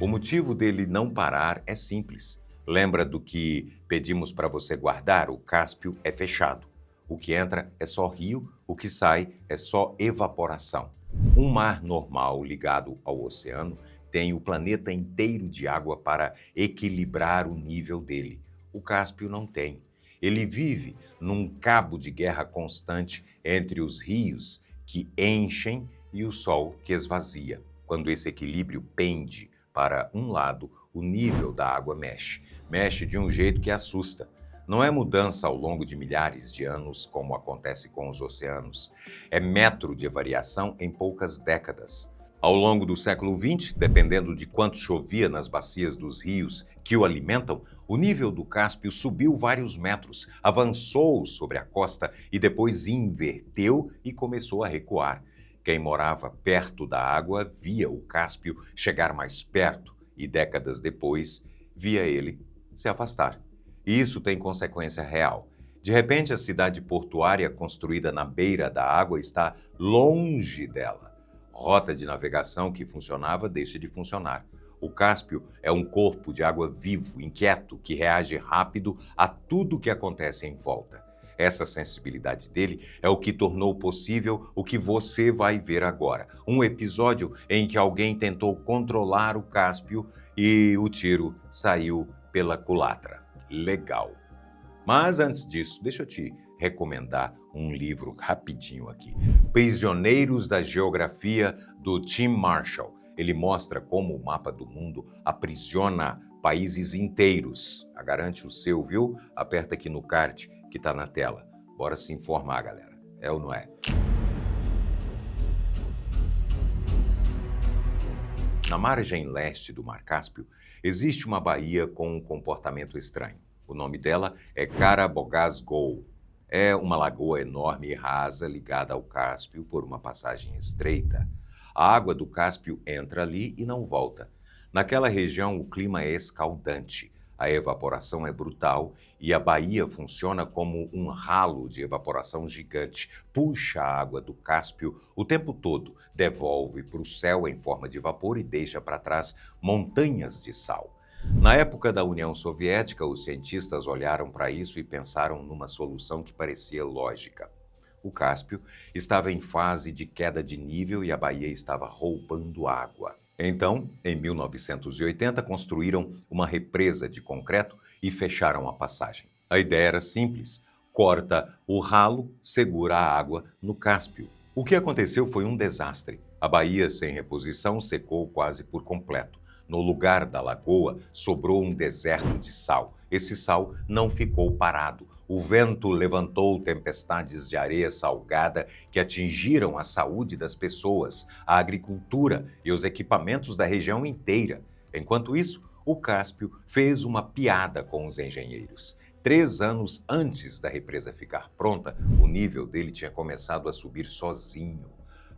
O motivo dele não parar é simples. Lembra do que pedimos para você guardar? O Cáspio é fechado. O que entra é só rio, o que sai é só evaporação. Um mar normal ligado ao oceano tem o planeta inteiro de água para equilibrar o nível dele. O Cáspio não tem. Ele vive num cabo de guerra constante entre os rios que enchem e o sol que esvazia. Quando esse equilíbrio pende para um lado, o nível da água mexe. Mexe de um jeito que assusta. Não é mudança ao longo de milhares de anos, como acontece com os oceanos. É metro de variação em poucas décadas. Ao longo do século XX, dependendo de quanto chovia nas bacias dos rios que o alimentam, o nível do Cáspio subiu vários metros, avançou sobre a costa e depois inverteu e começou a recuar. Quem morava perto da água via o Cáspio chegar mais perto e, décadas depois, via ele se afastar. E isso tem consequência real. De repente, a cidade portuária construída na beira da água está longe dela. Rota de navegação que funcionava deixa de funcionar. O Cáspio é um corpo de água vivo, inquieto, que reage rápido a tudo que acontece em volta. Essa sensibilidade dele é o que tornou possível o que você vai ver agora. Um episódio em que alguém tentou controlar o Cáspio e o tiro saiu pela culatra. Legal. Mas antes disso, deixa eu te recomendar um livro rapidinho aqui. Prisioneiros da Geografia, do Tim Marshall. Ele mostra como o mapa do mundo aprisiona países inteiros. Garante o seu, viu? Aperta aqui no card que está na tela. Bora se informar, galera. É ou não é? Na margem leste do Mar Cáspio, existe uma baía com um comportamento estranho. O nome dela é Karabogazgol. É uma lagoa enorme e rasa ligada ao Cáspio por uma passagem estreita. A água do Cáspio entra ali e não volta. Naquela região, o clima é escaldante. A evaporação é brutal e a baía funciona como um ralo de evaporação gigante. Puxa a água do Cáspio o tempo todo, devolve para o céu em forma de vapor e deixa para trás montanhas de sal. Na época da União Soviética, os cientistas olharam para isso e pensaram numa solução que parecia lógica. O Cáspio estava em fase de queda de nível e a baía estava roubando água. Então, em 1980, construíram uma represa de concreto e fecharam a passagem. A ideia era simples: corta o ralo, segura a água no Cáspio. O que aconteceu foi um desastre. A baía, sem reposição, secou quase por completo. No lugar da lagoa, sobrou um deserto de sal. Esse sal não ficou parado. O vento levantou tempestades de areia salgada que atingiram a saúde das pessoas, a agricultura e os equipamentos da região inteira. Enquanto isso, o Cáspio fez uma piada com os engenheiros. 3 anos antes da represa ficar pronta, o nível dele tinha começado a subir sozinho.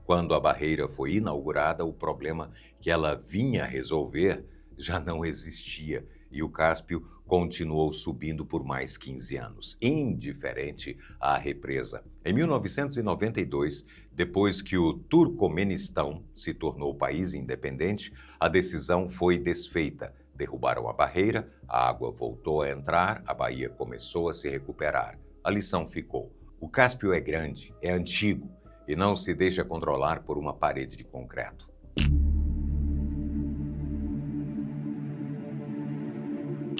Quando a barreira foi inaugurada, o problema que ela vinha resolver já não existia e o Cáspio continuou subindo por mais 15 anos, indiferente à represa. Em 1992, depois que o Turcomenistão se tornou país independente, a decisão foi desfeita. Derrubaram a barreira, a água voltou a entrar, a baía começou a se recuperar. A lição ficou: o Cáspio é grande, é antigo e não se deixa controlar por uma parede de concreto.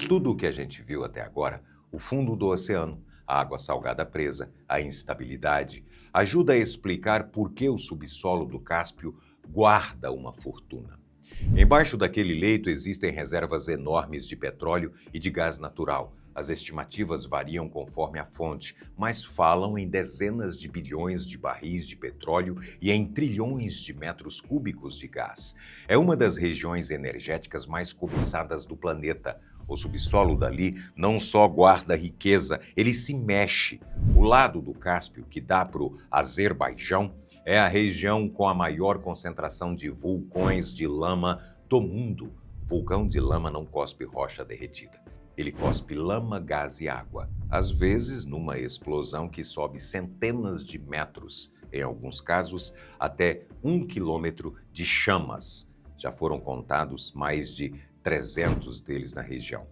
Tudo o que a gente viu até agora, o fundo do oceano, a água salgada presa, a instabilidade, ajuda a explicar por que o subsolo do Cáspio guarda uma fortuna. Embaixo daquele leito existem reservas enormes de petróleo e de gás natural. As estimativas variam conforme a fonte, mas falam em dezenas de bilhões de barris de petróleo e em trilhões de metros cúbicos de gás. É uma das regiões energéticas mais cobiçadas do planeta. O subsolo dali não só guarda riqueza, ele se mexe. O lado do Cáspio, que dá para o Azerbaijão, é a região com a maior concentração de vulcões de lama do mundo. Vulcão de lama não cospe rocha derretida. Ele cospe lama, gás e água, às vezes numa explosão que sobe centenas de metros, em alguns casos até 1 quilômetro de chamas. Já foram contados mais de 300 deles na região.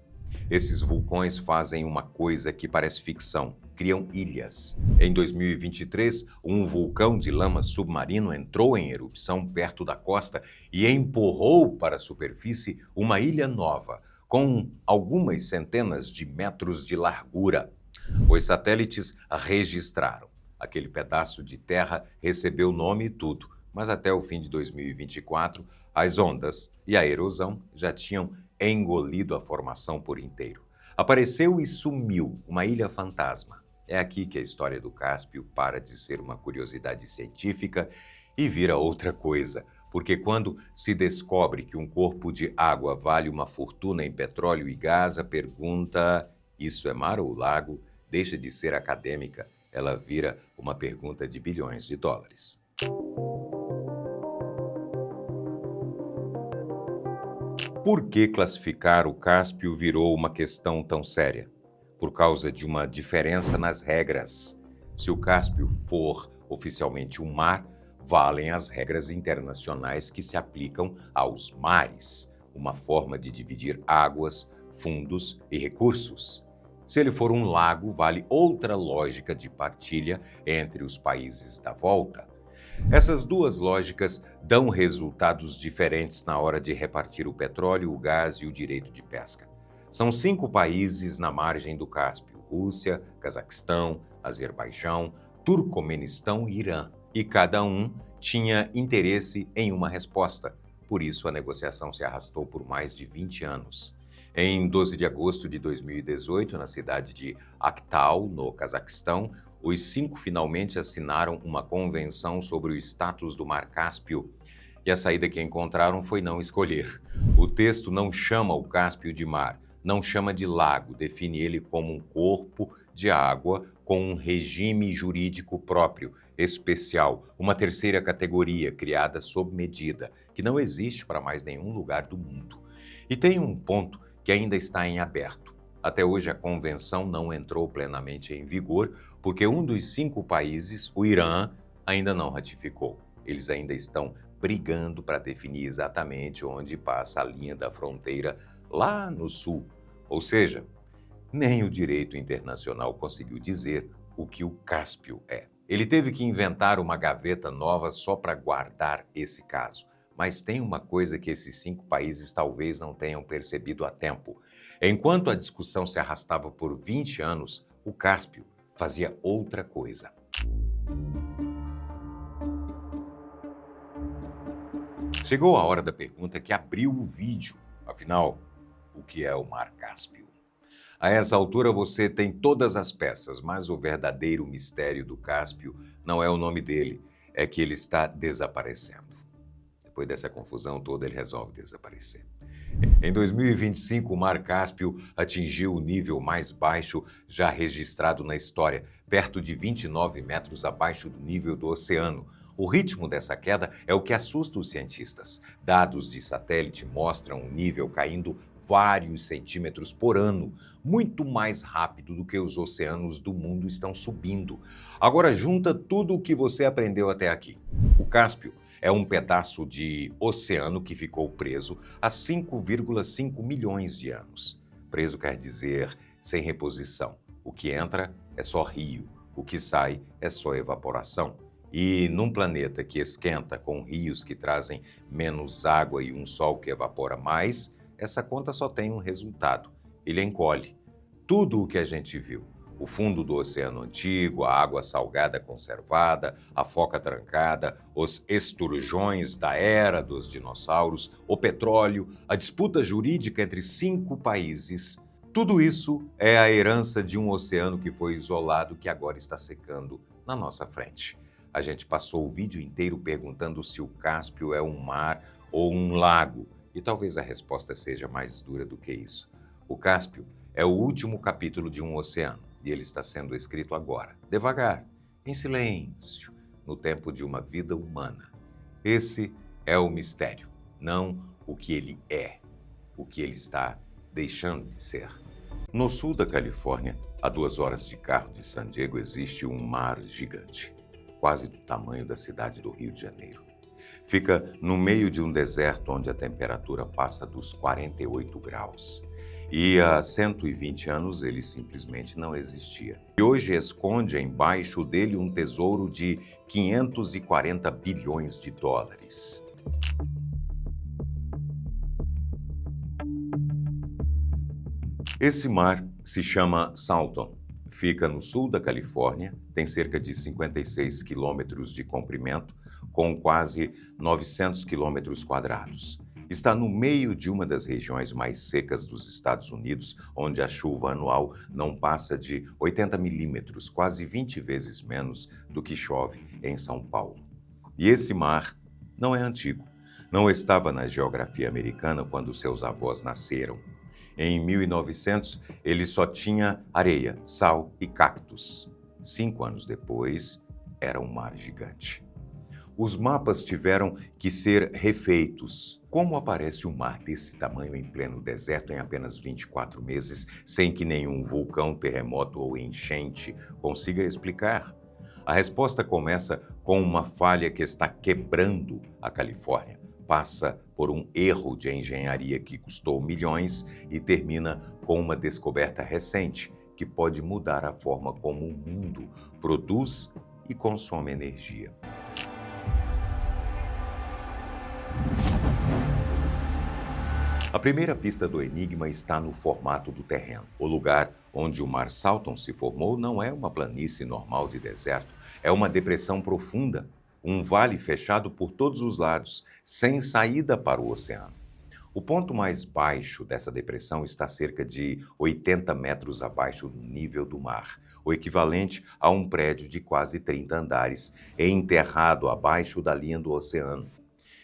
Esses vulcões fazem uma coisa que parece ficção: criam ilhas. Em 2023, um vulcão de lama submarino entrou em erupção perto da costa e empurrou para a superfície uma ilha nova, com algumas centenas de metros de largura. Os satélites registraram. Aquele pedaço de terra recebeu nome e tudo, mas até o fim de 2024, as ondas e a erosão já tinham engolido a formação por inteiro. Apareceu e sumiu uma ilha fantasma. É aqui que a história do Cáspio para de ser uma curiosidade científica e vira outra coisa, porque quando se descobre que um corpo de água vale uma fortuna em petróleo e gás, a pergunta: isso é mar ou lago? Deixa de ser acadêmica, ela vira uma pergunta de bilhões de dólares. Por que classificar o Cáspio virou uma questão tão séria? Por causa de uma diferença nas regras. Se o Cáspio for oficialmente um mar, valem as regras internacionais que se aplicam aos mares, uma forma de dividir águas, fundos e recursos. Se ele for um lago, vale outra lógica de partilha entre os países da volta. Essas duas lógicas dão resultados diferentes na hora de repartir o petróleo, o gás e o direito de pesca. São 5 países na margem do Cáspio: Rússia, Cazaquistão, Azerbaijão, Turcomenistão e Irã. E cada um tinha interesse em uma resposta. Por isso, a negociação se arrastou por mais de 20 anos. Em 12 de agosto de 2018, na cidade de Aktau, no Cazaquistão, os 5 finalmente assinaram uma convenção sobre o status do Mar Cáspio. E a saída que encontraram foi não escolher. O texto não chama o Cáspio de mar, não chama de lago, define ele como um corpo de água com um regime jurídico próprio, especial, uma terceira categoria criada sob medida, que não existe para mais nenhum lugar do mundo. E tem um ponto que ainda está em aberto. Até hoje, a convenção não entrou plenamente em vigor porque um dos 5 países, o Irã, ainda não ratificou. Eles ainda estão brigando para definir exatamente onde passa a linha da fronteira lá no sul. Ou seja, nem o direito internacional conseguiu dizer o que o Cáspio é. Ele teve que inventar uma gaveta nova só para guardar esse caso. Mas tem uma coisa que esses 5 países talvez não tenham percebido a tempo. Enquanto a discussão se arrastava por 20 anos, o Cáspio fazia outra coisa. Chegou a hora da pergunta que abriu o vídeo. Afinal, o que é o Mar Cáspio? A essa altura você tem todas as peças, mas o verdadeiro mistério do Cáspio não é o nome dele, é que ele está desaparecendo. Depois dessa confusão toda, ele resolve desaparecer. Em 2025, o Mar Cáspio atingiu o nível mais baixo já registrado na história, perto de 29 metros abaixo do nível do oceano. O ritmo dessa queda é o que assusta os cientistas. Dados de satélite mostram o nível caindo vários centímetros por ano, muito mais rápido do que os oceanos do mundo estão subindo. Agora junta tudo o que você aprendeu até aqui. O Cáspio é um pedaço de oceano que ficou preso há 5,5 milhões de anos. Preso quer dizer sem reposição. O que entra é só rio, o que sai é só evaporação. E num planeta que esquenta com rios que trazem menos água e um sol que evapora mais, essa conta só tem um resultado: ele encolhe. Tudo o que a gente viu, o fundo do oceano antigo, a água salgada conservada, a foca trancada, os esturjões da era dos dinossauros, o petróleo, a disputa jurídica entre 5 países, tudo isso é a herança de um oceano que foi isolado, que agora está secando na nossa frente. A gente passou o vídeo inteiro perguntando se o Cáspio é um mar ou um lago, e talvez a resposta seja mais dura do que isso. O Cáspio é o último capítulo de um oceano, e ele está sendo escrito agora, devagar, em silêncio, no tempo de uma vida humana. Esse é o mistério, não o que ele é, o que ele está deixando de ser. No sul da Califórnia, a 2 horas de carro de San Diego, existe um mar gigante, quase do tamanho da cidade do Rio de Janeiro. Fica no meio de um deserto onde a temperatura passa dos 48 graus. E há 120 anos ele simplesmente não existia. E hoje esconde embaixo dele um tesouro de 540 bilhões de dólares. Esse mar se chama Salton. Fica no sul da Califórnia, tem cerca de 56 quilômetros de comprimento, com quase 900 quilômetros quadrados. Está no meio de uma das regiões mais secas dos Estados Unidos, onde a chuva anual não passa de 80 milímetros, quase 20 vezes menos do que chove em São Paulo. E esse mar não é antigo. Não estava na geografia americana quando seus avós nasceram. Em 1900, ele só tinha areia, sal e cactos. 5 anos depois, era um mar gigante. Os mapas tiveram que ser refeitos. Como aparece um mar desse tamanho em pleno deserto em apenas 24 meses, sem que nenhum vulcão, terremoto ou enchente consiga explicar? A resposta começa com uma falha que está quebrando a Califórnia. Passa por um erro de engenharia que custou milhões e termina com uma descoberta recente que pode mudar a forma como o mundo produz e consome energia. A primeira pista do enigma está no formato do terreno. O lugar onde o Mar Salton se formou não é uma planície normal de deserto, é uma depressão profunda, um vale fechado por todos os lados, sem saída para o oceano. O ponto mais baixo dessa depressão está cerca de 80 metros abaixo do nível do mar, o equivalente a um prédio de quase 30 andares, enterrado abaixo da linha do oceano.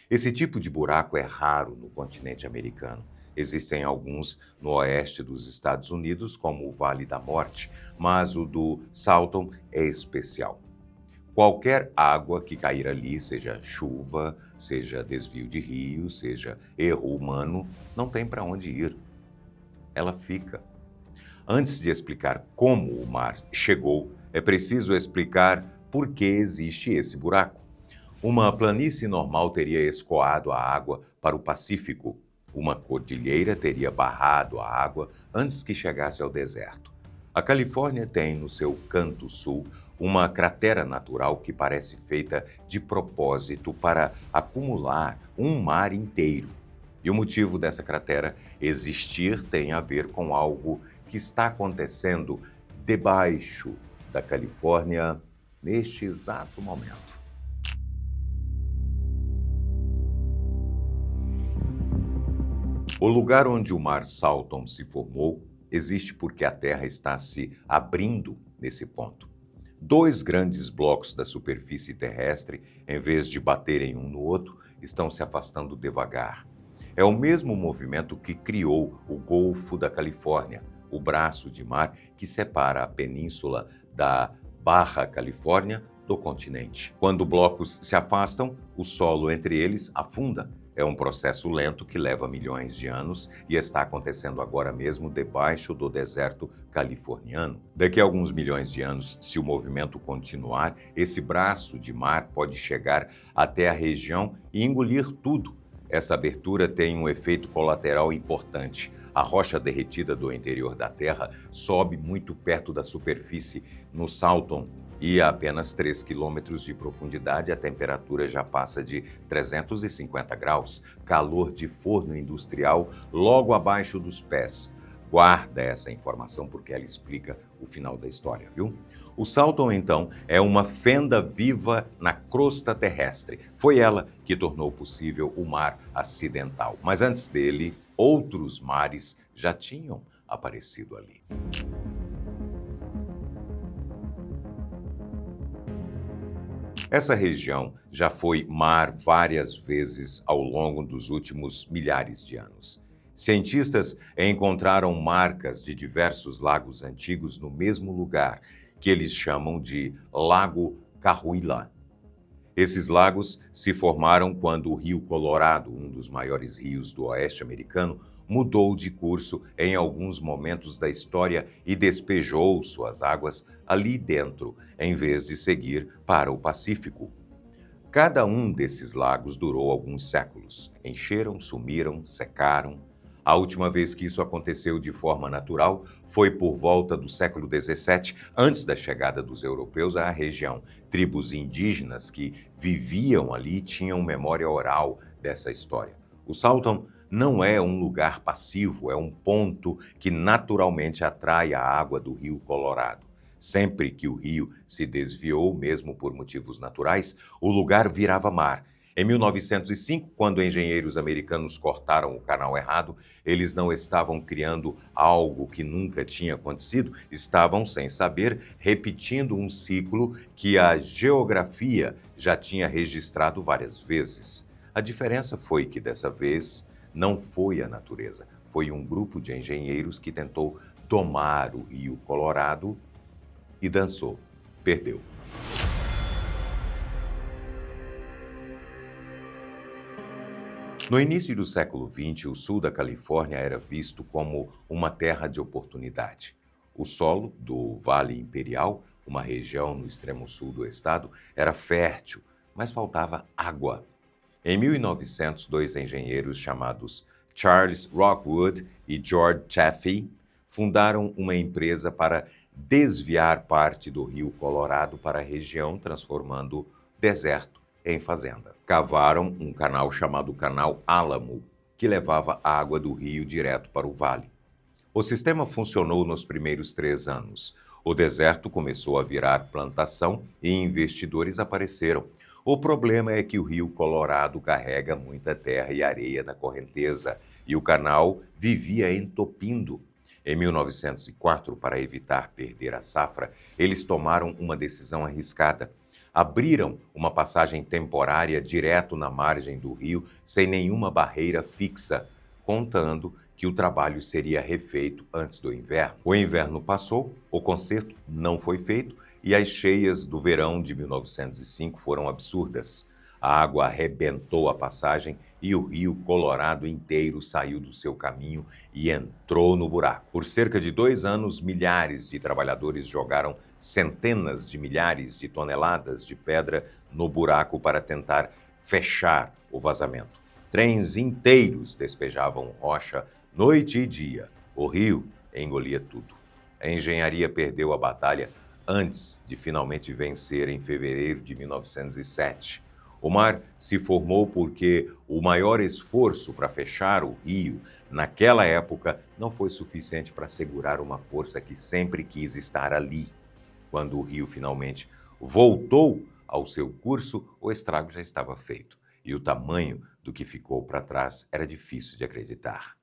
Esse tipo de buraco é raro no continente americano. Existem alguns no oeste dos Estados Unidos, como o Vale da Morte, mas o do Salton é especial. Qualquer água que cair ali, seja chuva, seja desvio de rio, seja erro humano, não tem para onde ir. Ela fica. Antes de explicar como o mar chegou, é preciso explicar por que existe esse buraco. Uma planície normal teria escoado a água para o Pacífico. Uma cordilheira teria barrado a água antes que chegasse ao deserto. A Califórnia tem, no seu canto sul, uma cratera natural que parece feita de propósito para acumular um mar inteiro. E o motivo dessa cratera existir tem a ver com algo que está acontecendo debaixo da Califórnia neste exato momento. O lugar onde o Mar Salton se formou existe porque a Terra está se abrindo nesse ponto. Dois grandes blocos da superfície terrestre, em vez de baterem um no outro, estão se afastando devagar. É o mesmo movimento que criou o Golfo da Califórnia, o braço de mar que separa a península da Barra Califórnia do continente. Quando blocos se afastam, o solo entre eles afunda. É um processo lento que leva milhões de anos e está acontecendo agora mesmo debaixo do deserto californiano. Daqui a alguns milhões de anos, se o movimento continuar, esse braço de mar pode chegar até a região e engolir tudo. Essa abertura tem um efeito colateral importante. A rocha derretida do interior da Terra sobe muito perto da superfície no Salton, e a apenas 3 quilômetros de profundidade, a temperatura já passa de 350 graus, calor de forno industrial logo abaixo dos pés. Guarda essa informação porque ela explica o final da história, viu? O Salton, então, é uma fenda viva na crosta terrestre. Foi ela que tornou possível o mar acidental. Mas antes dele, outros mares já tinham aparecido ali. Essa região já foi mar várias vezes ao longo dos últimos milhares de anos. Cientistas encontraram marcas de diversos lagos antigos no mesmo lugar, que eles chamam de Lago Cahuilla. Esses lagos se formaram quando o Rio Colorado, um dos maiores rios do oeste americano, mudou de curso em alguns momentos da história e despejou suas águas ali dentro, em vez de seguir para o Pacífico. Cada um desses lagos durou alguns séculos. Encheram, sumiram, secaram. A última vez que isso aconteceu de forma natural foi por volta do século XVII, antes da chegada dos europeus à região. Tribos indígenas que viviam ali tinham memória oral dessa história. O Salton não é um lugar passivo, é um ponto que naturalmente atrai a água do Rio Colorado. Sempre que o rio se desviou, mesmo por motivos naturais, o lugar virava mar. Em 1905, quando engenheiros americanos cortaram o canal errado, eles não estavam criando algo que nunca tinha acontecido, estavam, sem saber, repetindo um ciclo que a geografia já tinha registrado várias vezes. A diferença foi que, dessa vez, não foi a natureza, foi um grupo de engenheiros que tentou domar o Rio Colorado e dançou. Perdeu. No início do século XX, o sul da Califórnia era visto como uma terra de oportunidade. O solo do Vale Imperial, uma região no extremo sul do estado, era fértil, mas faltava água. Em 1900, dois engenheiros chamados Charles Rockwood e George Chaffee fundaram uma empresa para desviar parte do Rio Colorado para a região, transformando deserto em fazenda. Cavaram um canal chamado Canal Álamo. que levava água do rio direto para o vale. O sistema funcionou nos primeiros 3 anos. O deserto começou a virar plantação e investidores apareceram. O problema é que o rio Colorado carrega muita terra e areia na correnteza e o canal vivia entopindo. Em 1904, para evitar perder a safra, eles tomaram uma decisão arriscada. Abriram uma passagem temporária direto na margem do rio, sem nenhuma barreira fixa, contando que o trabalho seria refeito antes do inverno. O inverno passou, o conserto não foi feito e as cheias do verão de 1905 foram absurdas. A água arrebentou a passagem e o rio Colorado inteiro saiu do seu caminho e entrou no buraco. Por cerca de 2 anos, milhares de trabalhadores jogaram centenas de milhares de toneladas de pedra no buraco para tentar fechar o vazamento. Trens inteiros despejavam rocha noite e dia. O rio engolia tudo. A engenharia perdeu a batalha antes de finalmente vencer em fevereiro de 1907. O mar se formou porque o maior esforço para fechar o rio, naquela época, não foi suficiente para segurar uma força que sempre quis estar ali. Quando o rio finalmente voltou ao seu curso, o estrago já estava feito. E o tamanho do que ficou para trás era difícil de acreditar.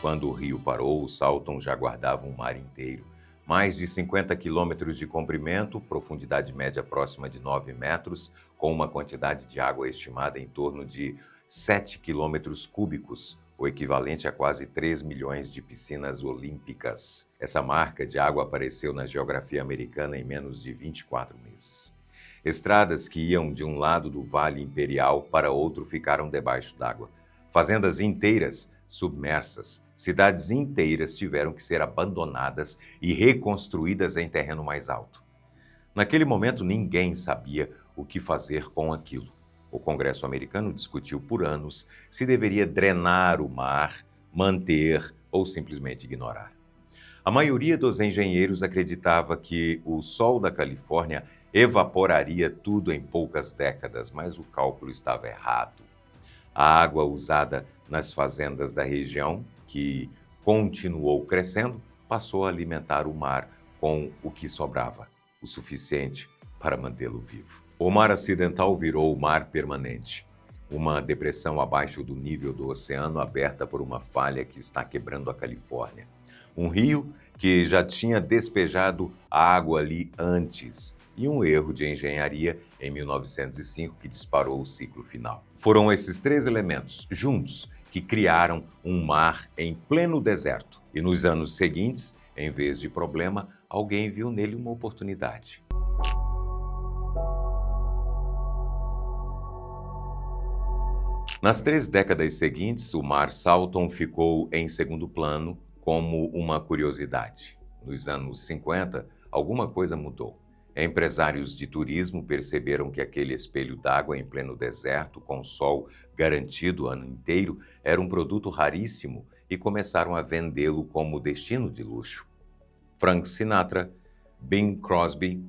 Quando o rio parou, o Salton já guardava um mar inteiro. Mais de 50 quilômetros de comprimento, profundidade média próxima de 9 metros, com uma quantidade de água estimada em torno de 7 quilômetros cúbicos, o equivalente a quase 3 milhões de piscinas olímpicas. Essa marca de água apareceu na geografia americana em menos de 24 meses. Estradas que iam de um lado do Vale Imperial para outro ficaram debaixo d'água. Fazendas inteiras submersas, cidades inteiras tiveram que ser abandonadas e reconstruídas em terreno mais alto. Naquele momento, ninguém sabia o que fazer com aquilo. O Congresso americano discutiu por anos se deveria drenar o mar, manter ou simplesmente ignorar. A maioria dos engenheiros acreditava que o sol da Califórnia evaporaria tudo em poucas décadas, mas o cálculo estava errado. A água usada nas fazendas da região, que continuou crescendo, passou a alimentar o mar com o que sobrava, o suficiente para mantê-lo vivo. O mar acidental virou o mar permanente, uma depressão abaixo do nível do oceano aberta por uma falha que está quebrando a Califórnia. Um rio que já tinha despejado a água ali antes e um erro de engenharia em 1905 que disparou o ciclo final. Foram esses 3 elementos, juntos, que criaram um mar em pleno deserto. E nos anos seguintes, em vez de problema, alguém viu nele uma oportunidade. Nas 3 décadas seguintes, o mar Salton ficou em segundo plano como uma curiosidade. Nos anos 50, alguma coisa mudou. Empresários de turismo perceberam que aquele espelho d'água em pleno deserto, com sol garantido o ano inteiro, era um produto raríssimo e começaram a vendê-lo como destino de luxo. Frank Sinatra, Bing Crosby,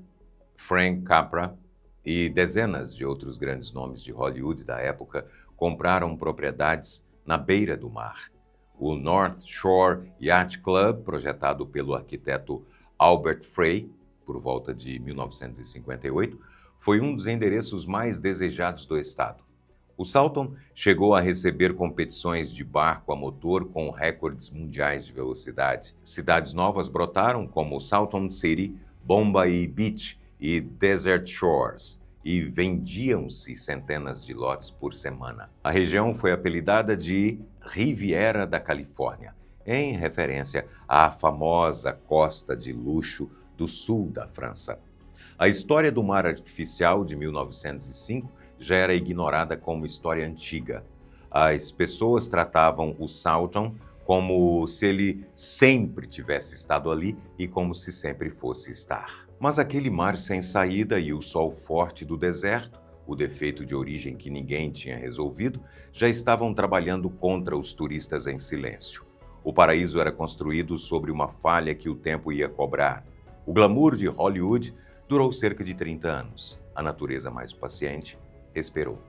Frank Capra e dezenas de outros grandes nomes de Hollywood da época compraram propriedades na beira do mar. O North Shore Yacht Club, projetado pelo arquiteto Albert Frey, por volta de 1958, foi um dos endereços mais desejados do estado. O Salton chegou a receber competições de barco a motor com recordes mundiais de velocidade. Cidades novas brotaram como Salton City, Bombay Beach e Desert Shores, e vendiam-se centenas de lotes por semana. A região foi apelidada de Riviera da Califórnia, em referência à famosa costa de luxo do sul da França. A história do mar artificial de 1905 já era ignorada como história antiga. As pessoas tratavam o Salton como se ele sempre tivesse estado ali e como se sempre fosse estar. Mas aquele mar sem saída e o sol forte do deserto, o defeito de origem que ninguém tinha resolvido, já estavam trabalhando contra os turistas em silêncio. O paraíso era construído sobre uma falha que o tempo ia cobrar. O glamour de Hollywood Durou cerca de 30 anos. A natureza mais paciente esperou.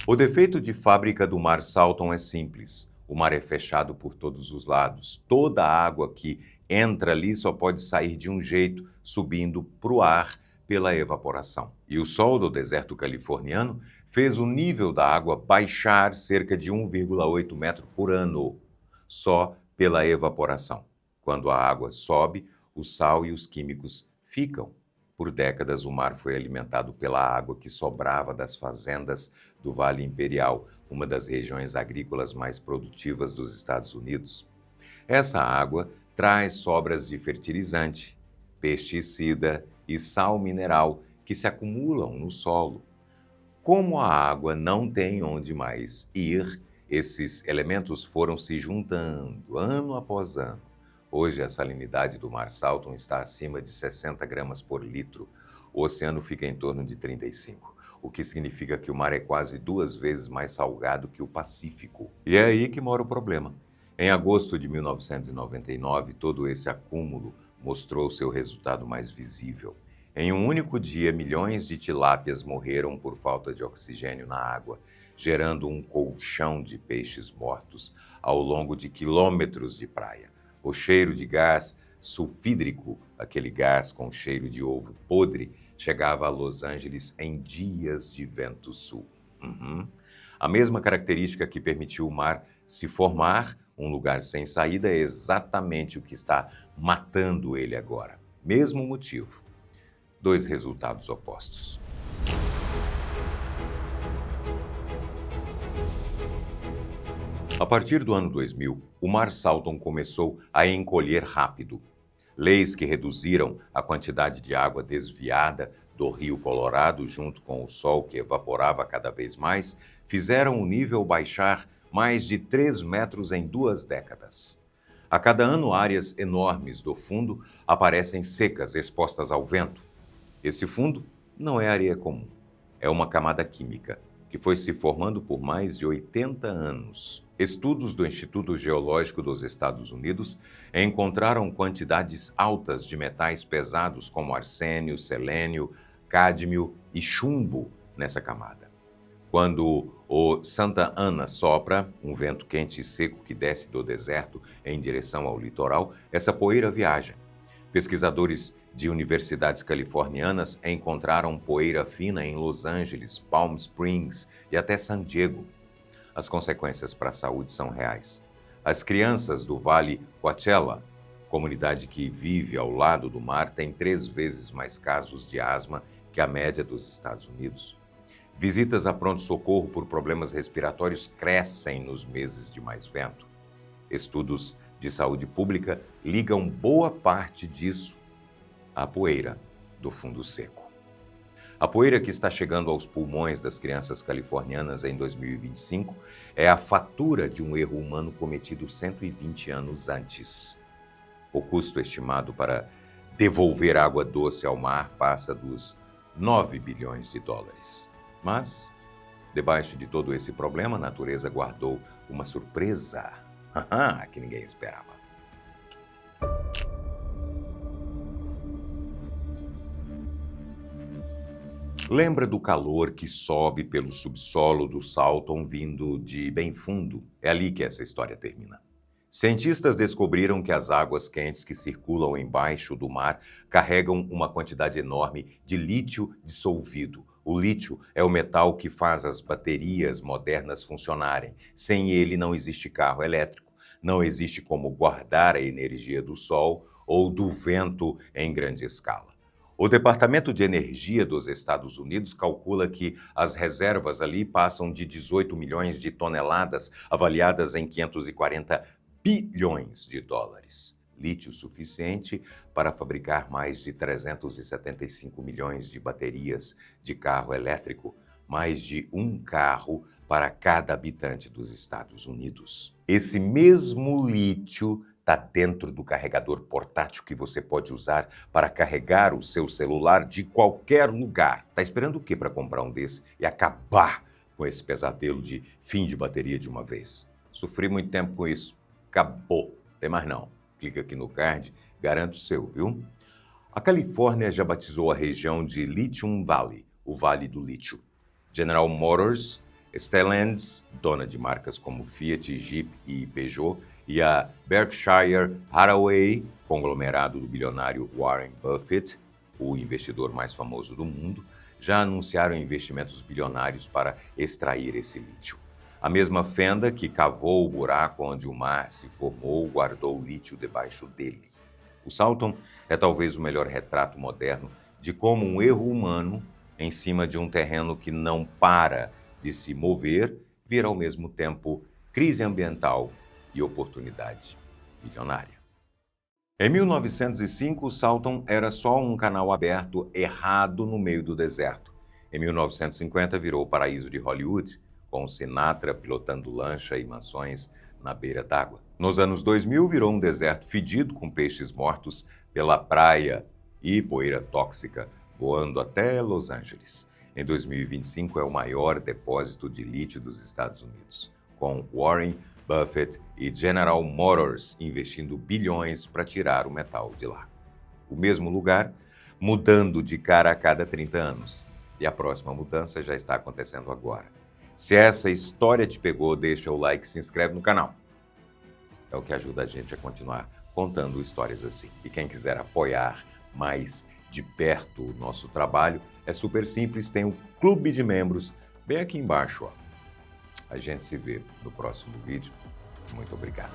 O defeito de fábrica do Mar Salton é simples. O mar é fechado por todos os lados. Toda a água que entra ali só pode sair de um jeito, subindo para o ar pela evaporação. E o sol do deserto californiano fez o nível da água baixar cerca de 1,8 metro por ano, só pela evaporação. Quando a água sobe, o sal e os químicos ficam. Por décadas, o mar foi alimentado pela água que sobrava das fazendas do Vale Imperial, uma das regiões agrícolas mais produtivas dos Estados Unidos. Essa água traz sobras de fertilizante, pesticida e sal mineral que se acumulam no solo. Como a água não tem onde mais ir, esses elementos foram se juntando ano após ano. Hoje, a salinidade do Mar Salton está acima de 60 gramas por litro. O oceano fica em torno de 35, o que significa que o mar é quase 2 vezes mais salgado que o Pacífico. E é aí que mora o problema. Em agosto de 1999, todo esse acúmulo mostrou seu resultado mais visível. Em um único dia, milhões de tilápias morreram por falta de oxigênio na água, gerando um colchão de peixes mortos ao longo de quilômetros de praia. O cheiro de gás sulfídrico, aquele gás com cheiro de ovo podre, chegava a Los Angeles em dias de vento sul. A mesma característica que permitiu o mar se formar, um lugar sem saída, é exatamente o que está matando ele agora. Mesmo motivo. 2 resultados opostos. A partir do ano 2000, o Mar Salton começou a encolher rápido. Leis que reduziram a quantidade de água desviada do Rio Colorado, junto com o sol que evaporava cada vez mais, fizeram o nível baixar mais de 3 metros em 2 décadas. A cada ano, áreas enormes do fundo aparecem secas, expostas ao vento. Esse fundo não é areia comum, é uma camada química que foi se formando por mais de 80 anos. Estudos do Instituto Geológico dos Estados Unidos encontraram quantidades altas de metais pesados como arsênio, selênio, cádmio e chumbo nessa camada. Quando o Santa Ana sopra, um vento quente e seco que desce do deserto em direção ao litoral, essa poeira viaja. Pesquisadores de universidades californianas encontraram poeira fina em Los Angeles, Palm Springs e até San Diego. As consequências para a saúde são reais. As crianças do Vale Coachella, comunidade que vive ao lado do mar, têm 3 vezes mais casos de asma que a média dos Estados Unidos. Visitas a pronto-socorro por problemas respiratórios crescem nos meses de mais vento. Estudos de saúde pública ligam boa parte disso à poeira do fundo seco. A poeira que está chegando aos pulmões das crianças californianas em 2025 é a fatura de um erro humano cometido 120 anos antes. O custo estimado para devolver água doce ao mar passa dos 9 bilhões de dólares. Mas, debaixo de todo esse problema, a natureza guardou uma surpresa que ninguém esperava. Lembra do calor que sobe pelo subsolo do Salton vindo de bem fundo? É ali que essa história termina. Cientistas descobriram que as águas quentes que circulam embaixo do mar carregam uma quantidade enorme de lítio dissolvido. O lítio é o metal que faz as baterias modernas funcionarem. Sem ele não existe carro elétrico, não existe como guardar a energia do sol ou do vento em grande escala. O Departamento de Energia dos Estados Unidos calcula que as reservas ali passam de 18 milhões de toneladas, avaliadas em 540 bilhões de dólares. Lítio suficiente para fabricar mais de 375 milhões de baterias de carro elétrico, mais de um carro para cada habitante dos Estados Unidos. Esse mesmo lítio está dentro do carregador portátil que você pode usar para carregar o seu celular de qualquer lugar. Está esperando o quê para comprar um desse e acabar com esse pesadelo de fim de bateria de uma vez? Sofri muito tempo com isso. Acabou. Tem mais não. Clica aqui no card, garante o seu, viu? A Califórnia já batizou a região de Lithium Valley, o Vale do Lítio. General Motors, Stellantis, dona de marcas como Fiat, Jeep e Peugeot, e a Berkshire Hathaway, conglomerado do bilionário Warren Buffett, o investidor mais famoso do mundo, já anunciaram investimentos bilionários para extrair esse lítio. A mesma fenda que cavou o buraco onde o mar se formou guardou o lítio debaixo dele. O Salton é talvez o melhor retrato moderno de como um erro humano em cima de um terreno que não para de se mover vira ao mesmo tempo crise ambiental e oportunidade bilionária. Em 1905, o Salton era só um canal aberto errado no meio do deserto. Em 1950, virou o paraíso de Hollywood, com Sinatra pilotando lancha e mansões na beira d'água. Nos anos 2000, virou um deserto fedido com peixes mortos pela praia e poeira tóxica voando até Los Angeles. Em 2025, é o maior depósito de lítio dos Estados Unidos, com Warren Buffett e General Motors investindo bilhões para tirar o metal de lá. O mesmo lugar, mudando de cara a cada 30 anos. E a próxima mudança já está acontecendo agora. Se essa história te pegou, deixa o like e se inscreve no canal. É o que ajuda a gente a continuar contando histórias assim. E quem quiser apoiar mais de perto o nosso trabalho, é super simples, tem um clube de membros bem aqui embaixo, ó. A gente se vê no próximo vídeo. Muito obrigado.